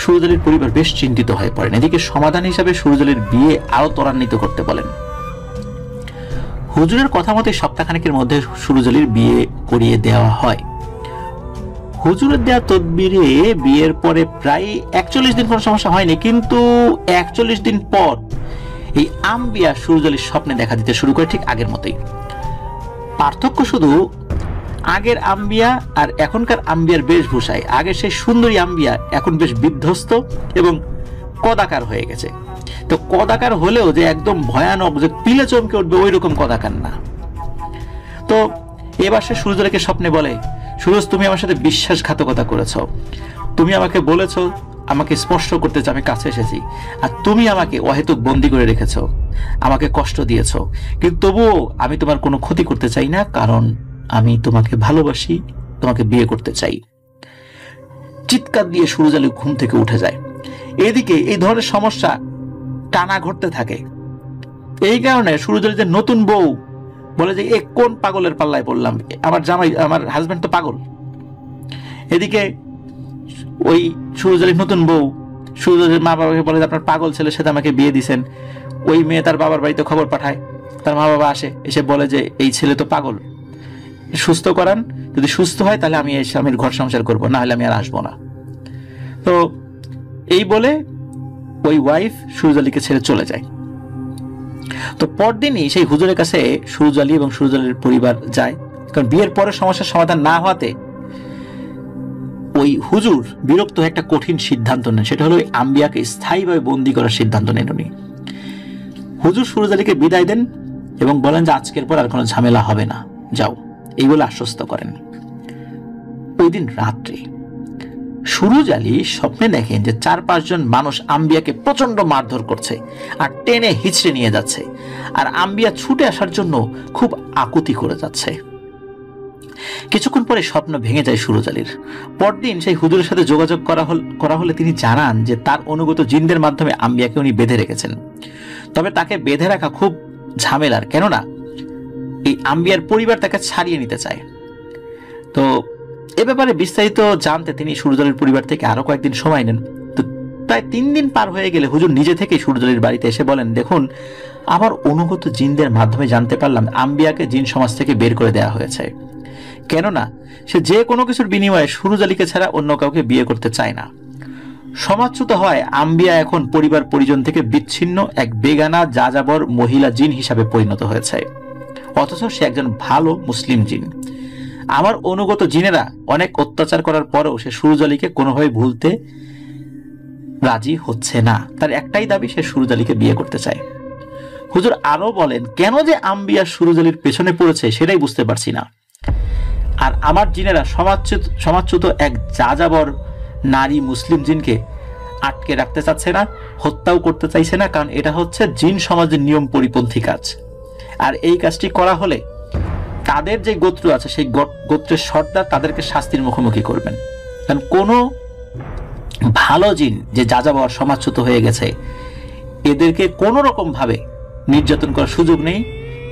সুরুজ আলীর পরিবার বেশ চিন্তিত হয়ে পড়েন। এদিকে সমাধান হিসাবে সুরুজ আলীর বিয়ে আরো ত্বরান্বিত করতে বলেন। হুজুরের কথা মতে সপ্তাহখানেকের মধ্যে সুরুজ আলীর বিয়ে করিয়ে দেওয়া হয়। হুজুরের দেওয়া তদবিরে বিয়ের পরে প্রায় 41 দিন কোনো সমস্যা হয়নি, কিন্তু 41 দিন পর এই আম্বিয়া সুরুজ আলীর স্বপ্নে দেখা দিতে শুরু করে, ঠিক আগের মতোই। পার্থক্য শুধু আগের আম্বিয়া আর এখনকার আম্বিয়ার বেশভূষায়। আগে সেই সুন্দরী আম্বিয়া এখন বেশ বিধ্বস্ত এবং কদাকার হয়ে গেছে। তো কদাকার হলেও যে একদম ভয়ানক, যে পিলে চমকে উঠবে ওই রকম কদাকার না। তো এবার সে সুরুজ আলীকে স্বপ্নে বলে, সুরজ, তুমি আমার সাথে বিশ্বাসঘাতকতা করেছ, তুমি আমাকে বলেছ আমাকে স্পর্শ করতে চাও, আমি কাছে এসেছি, আর তুমি আমাকে অহেতুক বন্দী করে রেখেছ, আমাকে কষ্ট দিয়েছ, কিন্তু তবুও আমি তোমার কোনো ক্ষতি করতে চাই না, কারণ আমি তোমাকে ভালোবাসি, তোমাকে বিয়ে করতে চাই। চিৎকার দিয়ে সুরুজ আলী ঘুম থেকে উঠে যায়। এদিকে এই ধরনের সমস্যা টানা ঘটতে থাকে। এই কারণে সুরুজ আলী যে নতুন বউ বলে যে, এ কোন পাগলের পাল্লায় পড়লাম, আমার জামাই, আমার হাজবেন্ড তো পাগল। এদিকে ওই সুরুজ আলীর নতুন বউ সুরুজ আলীর মা বাবাকে বলে, আপনার পাগল ছেলের সাথে আমাকে বিয়ে দিছেন। ওই মেয়ে তার বাবার বাড়িতে খবর পাঠায়, তার মা বাবা আসে, এসে বলে যে এই ছেলে তো পাগল, সুস্থ করান, যদি সুস্থ হয় তাহলে আমি এই স্বামীর ঘর সংসার করবো, না হলে আমি আর আসবো না। তো এই বলে ওই ওয়াইফ সুরুজ আলীকে ছেড়ে চলে যায়। তো পরদিনই সেই হুজুরের কাছে সুরুজ আলী এবং সুরুজ আলীর পরিবার যায়, কারণ বিয়ের পরে সমস্যার সমাধান না হওয়াতে ওই হুজুর বিরক্ত হয়ে একটা কঠিন সিদ্ধান্ত নেন। সেটা হলো আম্বিয়াকে স্থায়ীভাবে বন্দী করার সিদ্ধান্ত নেন উনি। হুজুর সুরুজ আলীকে বিদায় দেন এবং বলেন যে আজকের পর আর কোনো ঝামেলা হবে না, যাও, এই বলে আশ্বস্ত করেন। ওই দিন রাত্রে সুরুজ আলী স্বপ্নে দেখেন যে 4-5 জন মানুষ আম্বিয়াকে প্রচন্ড মারধর করছে আর টেনে হিচড়ে নিয়ে যাচ্ছে, আর আম্বিয়া ছুটে আসার জন্য খুব আকুতি করে যাচ্ছে। কিছুক্ষণ পরে স্বপ্ন ভেঙে যায় সুরুজ আলীর। পরদিন সেই হুজুরের সাথে যোগাযোগ করা হলে তিনি জানান যে তার অনুগত জিনদের মাধ্যমে আম্বিয়াকে উনি বেঁধে রেখেছেন। তবে তাকে বেঁধে রাখা খুব ঝামেলার, কেননা এই আম্বিয়ার পরিবার তাকে ছাড়িয়ে নিতে চায়। তো এ ব্যাপারে বিস্তারিত জানতে তিনি সুরুজ আলীর পরিবার থেকে আরো কয়েকদিন সময় নেন। তো প্রায় 3 দিন পার হয়ে গেলে হুজুর নিজে থেকেই সুরুজ আলীর বাড়িতে এসে বলেন, দেখুন, আমার অনুগত জিনদের মাধ্যমে জানতে পারলাম আম্বিয়াকে জিন সমাজ থেকে বের করে দেওয়া হয়েছে, কেননা সে যে কোনো কিছুর বিনিময়ে সুরুজ আলীকে ছাড়া অন্য কাউকে বিয়ে করতে চায় না। সমাজচ্যুত হয় আম্বিয়া এখন পরিবার পরিজন থেকে বিচ্ছিন্ন এক বেগানা যাযাবর মহিলা জিন হিসাবে পরিণত হয়েছে, অথচ সে একজন ভালো মুসলিম জিন। আমার অনুগত জিনেরা অনেক অত্যাচার করার পরেও সে সুরুজ আলীকে কোনোভাবে ভুলতে রাজি হচ্ছে না। তার একটাই দাবি, সে সুরুজ আলীকে বিয়ে করতে চায়। হুজুর আরো বলেন, কেন যে আম্বিয়া সুরুজ আলীর পেছনে পড়েছে সেটাই বুঝতে পারছি না। আর আমার জিনেরা সমাজচ্যুত এক যাযাবর নারী মুসলিম জিনকে আটকে রাখতে চাচ্ছে না, হত্যাও করতে চাইছে না, কারণ এটা হচ্ছে জিন সমাজের নিয়ম পরিপন্থী কাজ। আর এই কাজটি করা হলে তাদের যে গোত্র আছে সেই গোত্রের সর্দার তাদেরকে শাস্তির মুখোমুখি করবেন। কারণ কোনো ভালো জিন যে যাযাবর সমাজচ্যুত হয়ে গেছে, এদেরকে কোনো রকম ভাবে নির্যাতন করার সুযোগ নেই।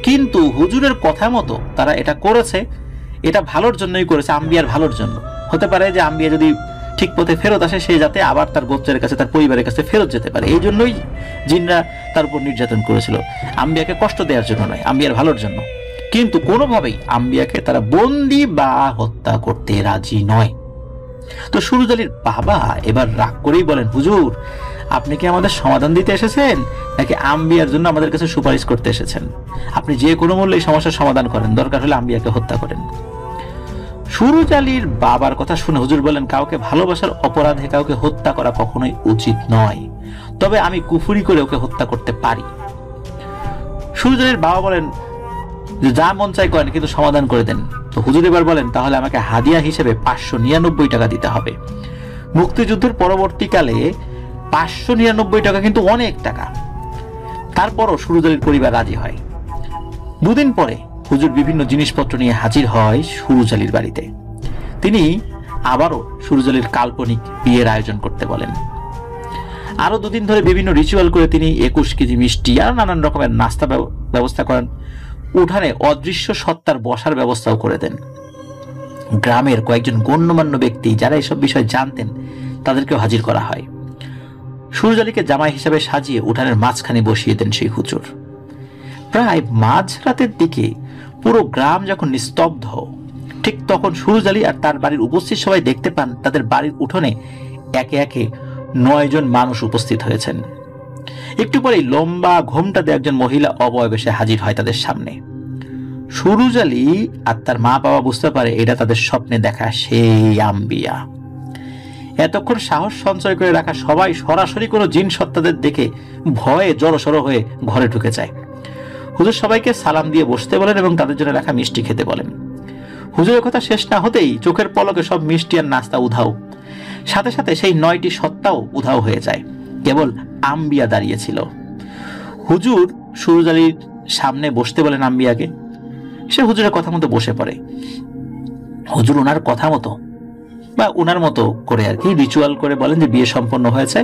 কিন্তু হুজুরের কথা মতো তারা এটা করেছে, এটা ভালোর জন্যই করেছে, আম্বিয়ার ভালোর জন্য। হতে পারে যে আম্বিয়া যদি ঠিক পথে ফেরত আসে, সে যাতে আবার তার গোত্রের কাছে, তার পরিবারের কাছে ফেরত যেতে পারে। এই জন্যই জিনরা তার উপর নির্যাতন করেছিল, আম্বিয়াকে কষ্ট দেওয়ার জন্য নয়, আম্বিয়ার ভালোর জন্য। কিন্তু কোনোভাবেই আম্বিয়াকে তারা বন্দি বা হত্যা করতে রাজি নয়। তো সুরুজ আলীর বাবা এবার রাগ করেই বলেন, হুজুর আপনি কি আমাদের সমাধান দিতে এসেছেন নাকি আম্বিয়ার জন্য আমাদের কাছে সুপারিশ করতে এসেছেন? আপনি যে কোনো মূল্যে এই সমস্যার সমাধান করেন, দরকার হলে আম্বিয়াকে হত্যা করেন। সুরুজ আলীর বাবার কথা শুনে হুজুর বলেন, কাউকে ভালোবাসার অপরাধে কাউকে হত্যা করা কখনোই উচিত নয়, তবে আমি কুফরি করে ওকে হত্যা করতে পারি। সুরুজ আলীর বাবা বলেন যে যা মন চাই করেন, কিন্তু সমাধান করে দেন। তো হুজুর এবার বলেন, তাহলে আমাকে হাদিয়া হিসেবে 599 টাকা দিতে হবে। মুক্তিযুদ্ধের পরবর্তীকালে 599 টাকা কিন্তু অনেক টাকা। তারপরও সুরুজ আলীর পরিবার রাজি হয়। দুদিন পরে হুজুর বিভিন্ন জিনিসপত্র নিয়ে হাজির হয় সুরুজ আলীর বাড়িতে। তিনি আবারও সুরুজ আলীর কাল্পনিক বিয়ের আয়োজন করতে বলেন। আরো দুদিন ধরে বিভিন্ন রিচুয়াল করে তিনি 21 কেজি মিষ্টি আর নানান রকমের নাস্তা ব্যবস্থা করেন। উঠানে অদৃশ্য সত্তার বসার ব্যবস্থাও করে দেন। গ্রামের কয়েকজন গণ্যমান্য ব্যক্তি যারা এসব বিষয় জানতেন তাদেরকেও হাজির করা হয়। সুরুজ আলীকে জামাই হিসাবে সাজিয়ে উঠানের মাঝখানে বসিয়ে দেন সেই হুজুর। প্রায় মাঝরাতের দিকে পুরো গ্রাম যখন নিস্তব্ধ, ঠিক তখন সুরুজ আলী আর তার বাড়ির উপস্থিত সবাই দেখতে পান তাদের বাড়ির উঠোনে একে একে 9 জন মানুষ উপস্থিত হয়েছেন। একটু পরেই লম্বা ঘোমটাতে একজন মহিলা অবয়বেশে হাজির হয় তাদের সামনে। সুরুজ আলী আর তার মা বাবা বুঝতে পারে এটা তাদের স্বপ্নে দেখা সেই আম্বিয়া। এতক্ষণ সাহস সঞ্চয় করে রাখা সবাই সরাসরি কোনো জিন সত্তাদের দেখে ভয়ে জড়সড় হয়ে ঘরে ঢুকে যায়। হুজুর সবাইকে সালাম দিয়ে বসতে বলেন এবং তাদের জন্য রাখা মিষ্টি খেতে বলেন। হুজুরের কথা শেষ না হতেই চোখের পলকে সব মিষ্টি আর নাস্তা উধাও। সাথে সাথে সেই 9টি সত্তাও উধাও হয়ে যায়, কেবল আম্বিয়া দাঁড়িয়েছিল। হুজুর সুরুজ আলীর সামনে বসতে বলেন আম্বিয়াকে। সে হুজুরের কথা মতো বসে পড়ে। হুজুর ওনার কথা মতো বা ওনার মতো করে আর কি রিচুয়াল করে বলেন যে বিয়ে সম্পন্ন হয়েছে।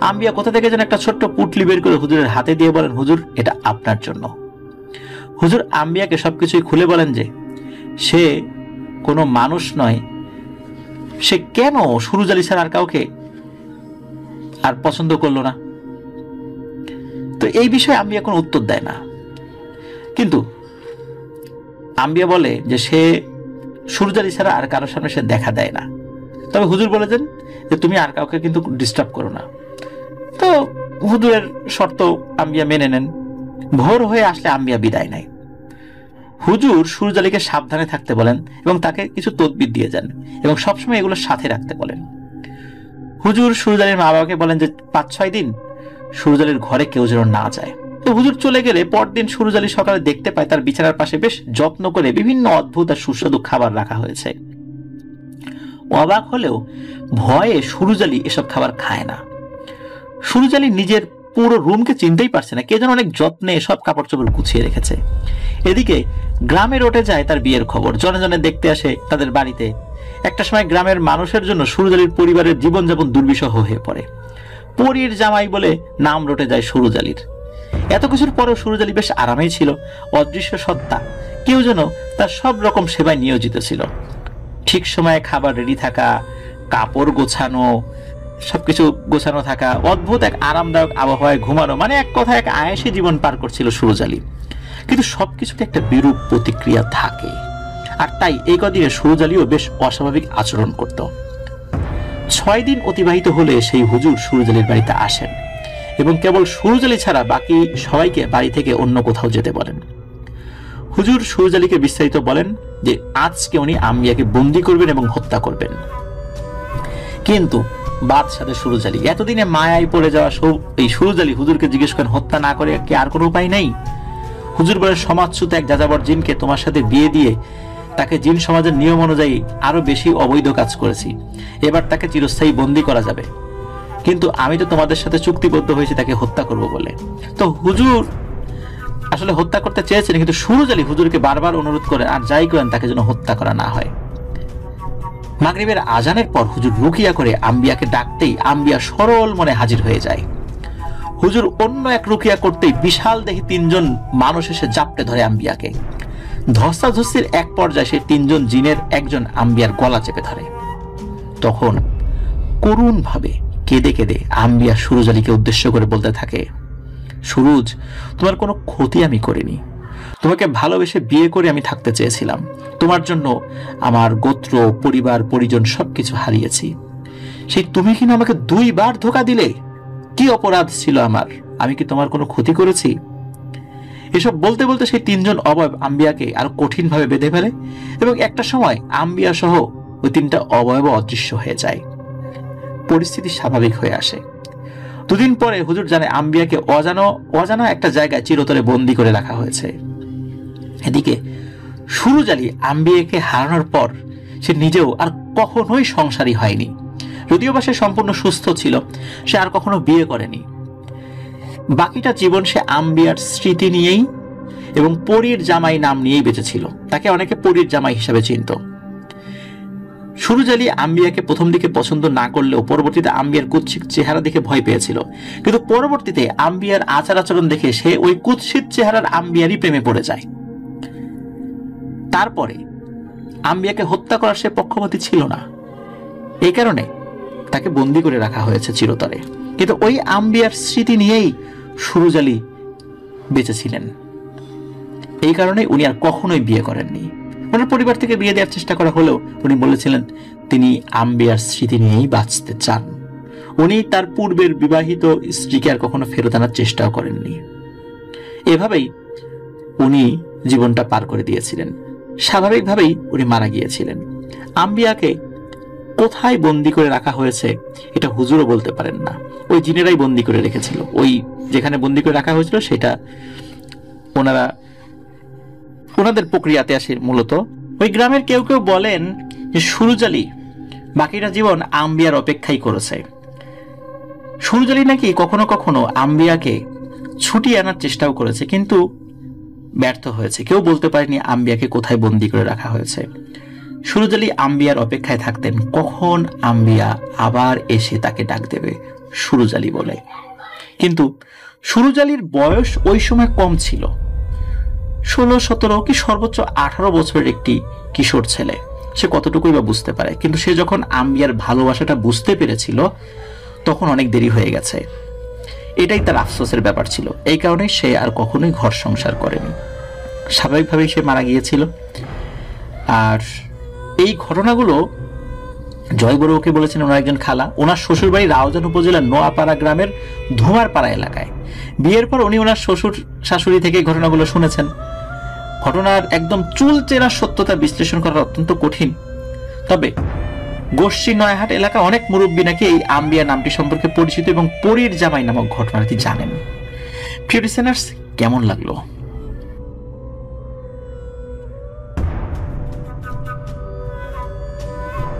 আম্বিয়া কোথা থেকে যেন একটা ছোট্ট পুটলি বের করে হুজুরের হাতে দিয়ে বলেন, হুজুর এটা আপনার জন্য। হুজুর আম্বিয়াকে সবকিছুই খুলে বলেন যে সে কোনো মানুষ নয়, সে কেন সুরুজ আলী ছাড়া আর কাউকে আর পছন্দ করলো না। তো এই বিষয়ে আম্বিয়া কোনো উত্তর দেয় না, কিন্তু আম্বিয়া বলে যে সে সুরুজ আলী ছাড়া আর কারোর সামনে সে দেখা দেয় না। তবে হুজুর বলেছেন যে তুমি আর কাউকে কিন্তু ডিস্টার্ব করো না। তো হুজুরের শর্ত আম্বিয়া মেনে নেন। ভোর হয়ে আসলে আম্বিয়া বিদায় নেয়। হুজুর সুরুজ আলীকে সাবধানে থাকতে বলেন এবং তাকে কিছু তদবির দিয়ে যান এবং সবসময় এগুলো সাথে রাখতে বলেন। হুজুর সুরুজ আলীর মা বাবাকে বলেন যে 5-6 দিন সুরুজ আলীর ঘরে কেউ যেন না যায়। তো হুজুর চলে গেলে পরদিন সুরুজ আলী সকালে দেখতে পায় তার বিছানার পাশে বেশ যত্ন করে বিভিন্ন অদ্ভুত আর সুস্বাদু খাবার রাখা হয়েছে। অবাক হলেও ভয়ে সুরুজ আলী এসব খাবার খায় না। সুরুজ আলী নিজের পুরো রুমকে চিনতেই পারছে না, কে যেন অনেক যত্নে সব কাপড় চোপড় গুছিয়ে রেখেছে। এদিকে গ্রামে রটে যায় তার বিয়ের খবর, জনে জনে দেখতে আসে তাদের বাড়িতে। একটা সময় গ্রামের মানুষের জন্য সুরুজ আলীর পরিবারের জীবনযাপন দুর্বিষহ হয়ে পড়ে। পরীর জামাই বলে নাম রটে যায় সুরুজ আলীর। এত কিছুর পরেও সুরুজ আলী বেশ আরামেই ছিল। অদৃশ্য সত্তা কেউ যেন তার সব রকম সেবায় নিয়োজিত ছিল। ঠিক সময়ে খাবার রেডি থাকা, কাপড় গোছানো, সবকিছু গোছানো থাকা, অদ্ভুত এক আরামদায়ক আবহাওয়ায় ঘুমানো, মানে এক কথা এক আয়েশে জীবন পার করছিল সুরুজ আলী। কিন্তু সবকিছুতে একটা বিরূপ প্রতিক্রিয়া থাকে, আর তাই এই কদিনে সুরুজ আলীও বেশ অস্বাভাবিক আচরণ করত। 6 দিন অতিবাহিত হলে সেই হুজুর সুরুজ আলীর বাড়িতে আসেন এবং কেবল সুরুজ আলী ছাড়া বাকি সবাইকে বাড়ি থেকে অন্য কোথাও যেতে বলেন। হুজুর সুরুজ আলীকে বিস্তারিত বলেন যে আজকে উনি আম্বিয়াকে বন্দী করবেন এবং হত্যা করবেন। কিন্তু বাদশাহ সুরুজ আলী এতদিনে মায়ায় পড়ে যাওয়া এই সুরুজ আলী হুজুরকে জিজ্ঞেস করেন, হত্যা না করে কি আর কোনো উপায় নেই? হুজুর বলেন, সমাজচ্যুত এক যাযাবর জিনকে তোমার সাথে বিয়ে দিয়ে তাকে জিন সমাজের নিয়ম অনুযায়ী আরো বেশি অবৈধ কাজ করেছি। এবার তাকে চিরস্থায়ী বন্দী করা যাবে, কিন্তু আমি তো তোমাদের সাথে চুক্তিবদ্ধ হয়েছি তাকে হত্যা করব বলে। তো হুজুর আসলে হত্যা করতে চেয়েছেন, কিন্তু সুরুজ আলী হুজুরকে বারবার অনুরোধ করেন আর যাই করেন তাকে যেন হত্যা করা না হয়। মাগরিবের আজানের পর হুজুর রুকিয়া করে আম্বিয়াকে ডাকতেই আম্বিয়া সরল মনে হাজির হয়ে যায়। হুজুর অন্য এক রুকিয়া করতেই বিশাল দেহি 3 জন মানুষ এসে জাপটে ধরে আম্বিয়াকে। ধস্তাধস্তির এক পর্যায়ে সেই 3 জন জিনের একজন আম্বিয়ার গলা চেপে ধরে। তখন করুণভাবে কেঁদে কেঁদে আম্বিয়া সুরুজ আলীকে উদ্দেশ্য করে বলতে থাকে, সুরুজ, তোমার কোনো ক্ষতি আমি করিনি। তোমাকে ভালোবেসে বিয়ে করে আমি থাকতে চেয়েছিলাম। তোমার জন্য আমার গোত্র, পরিবার, পরিজন সবকিছু হারিয়েছি। সেই তুমি কিনা আমাকে 2 বার ধোঁকা দিলে। কি অপরাধ ছিল আমার? আমি কি তোমার কোনো ক্ষতি করেছি? এসব বলতে বলতে সেই 3 জন অবয়ব আম্বিয়াকে আরো কঠিনভাবে বেঁধে ফেলে এবং একটা সময় আম্বিয়া সহ ওই 3টা অবয়ব অদৃশ্য হয়ে যায়। পরিস্থিতি স্বাভাবিক হয়ে আসে। 2 দিন পরে হুজুর জানে আম্বিয়াকে অজানা একটা জায়গায় চিরতরে বন্দী করে রাখা হয়েছে। এদিকে সুরুজ আলী আম্বিয়াকে হারানোর পর সে নিজেও আর কখনোই সংসারী হয়নি। যদিও বা সে সম্পূর্ণ সুস্থ ছিল, সে আর কখনো বিয়ে করেনি। বাকিটা জীবন সে আম্বিয়ার স্মৃতি নিয়েই এবং পরীর জামাই নাম নিয়েই বেঁচেছিল। তাকে অনেকে পরীর জামাই হিসাবে চিনত। সুরুজ আলী আম্বিয়াকে প্রথম দিকে পছন্দ না করলেও পরবর্তীতে আম্বিয়ার কুৎসিত চেহারা দেখে ভয় পেয়েছিল। কিন্তু পরবর্তীতে আম্বিয়ার আচার আচরণ দেখে সে ওই কুৎসিত চেহারার আম্বিয়ারই প্রেমে পড়ে যায়। তারপরে আম্বিয়াকে হত্যা করার সে পক্ষপাতী ছিল না, এই কারণে তাকে বন্দী করে রাখা হয়েছে চিরতরে। কিন্তু ওই আম্বিয়ার স্মৃতি নিয়েই সুরুজ আলী বেঁচেছিলেন। এই কারণে উনি আর কখনোই বিয়ে করেননি। ওনার পরিবার থেকে বিয়ে দেওয়ার চেষ্টা করা হলেও উনি বলেছিলেন তিনি আম্বিয়ার স্মৃতি নিয়েই বাঁচতে চান। উনি তার পূর্বের বিবাহিত স্ত্রীকে আর কখনো ফেরত আনার চেষ্টাও করেননি। এভাবেই উনি জীবনটা পার করে দিয়েছিলেন। স্বাভাবিকভাবেই উনি মারা গিয়েছিলেন। আম্বিয়াকে কোথায় বন্দী করে রাখা হয়েছে এটা হুজুরও বলতে পারেন না। ওই জিনেরাই বন্দী করে রেখেছিল। ওই যেখানে বন্দী করে রাখা হয়েছিল সেটা ওনাদের প্রক্রিয়াতে আসে। মূলত ওই গ্রামের কেউ কেউ বলেন যে সুরুজ আলী বাকিটা জীবন আম্বিয়ার অপেক্ষাই করেছে। সুরুজ আলী নাকি কখনো কখনো আম্বিয়াকে ছুটিয়ে আনার চেষ্টাও করেছে, কিন্তু ব্যর্থ হয়েছে। কেউ বলতে পারেনি আম্বিয়াকে কোথায় বন্দী করে রাখা হয়েছে। সুরুজ আলী আম্বিয়ার অপেক্ষায় থাকতেন কখন আম্বিয়া আবার এসে তাকে ডাক দেবে সুরুজ আলী বলে। কিন্তু সুরুজ আলীর বয়স ওই সময় কম ছিল, 16-17 কি সর্বোচ্চ 18 বছরের একটি কিশোর ছেলে। সে কতটুকুই বা বুঝতে পারে। কিন্তু সে যখন আম্বিয়ার ভালোবাসাটা বুঝতে পেরেছিল তখন অনেক দেরি হয়ে গেছে। এটাই তার আফসোসের ব্যাপার ছিল। এই কারণে সে আর কখনোই ঘর সংসার করেনি। স্বাভাবিকভাবেই সে মারা গিয়েছিল। আর এই ঘটনাগুলো জয় বড়ুয়াকে বলেছেন ওনার একজন খালা। ওনার শ্বশুরবাড়ি রাউজান উপজেলার নোয়াপাড়া গ্রামের ধুমারপাড়া এলাকায়। বিয়ের পর উনি ওনার শ্বশুর শাশুড়ি থেকে ঘটনাগুলো শুনেছেন। ঘটনার একদম চুলচেরা সত্যতা বিশ্লেষণ করা অত্যন্ত কঠিন। তবে গোষ্ঠী নয়াহাট এলাকা অনেক মুরব্বী নাকি এই আম্বিয়া নামটি সম্পর্কে পরিচিত এবং পরীর জামাই নামক ঘটনাটি জানেন। প্রিয় লিসেনার্স, কেমন লাগলো?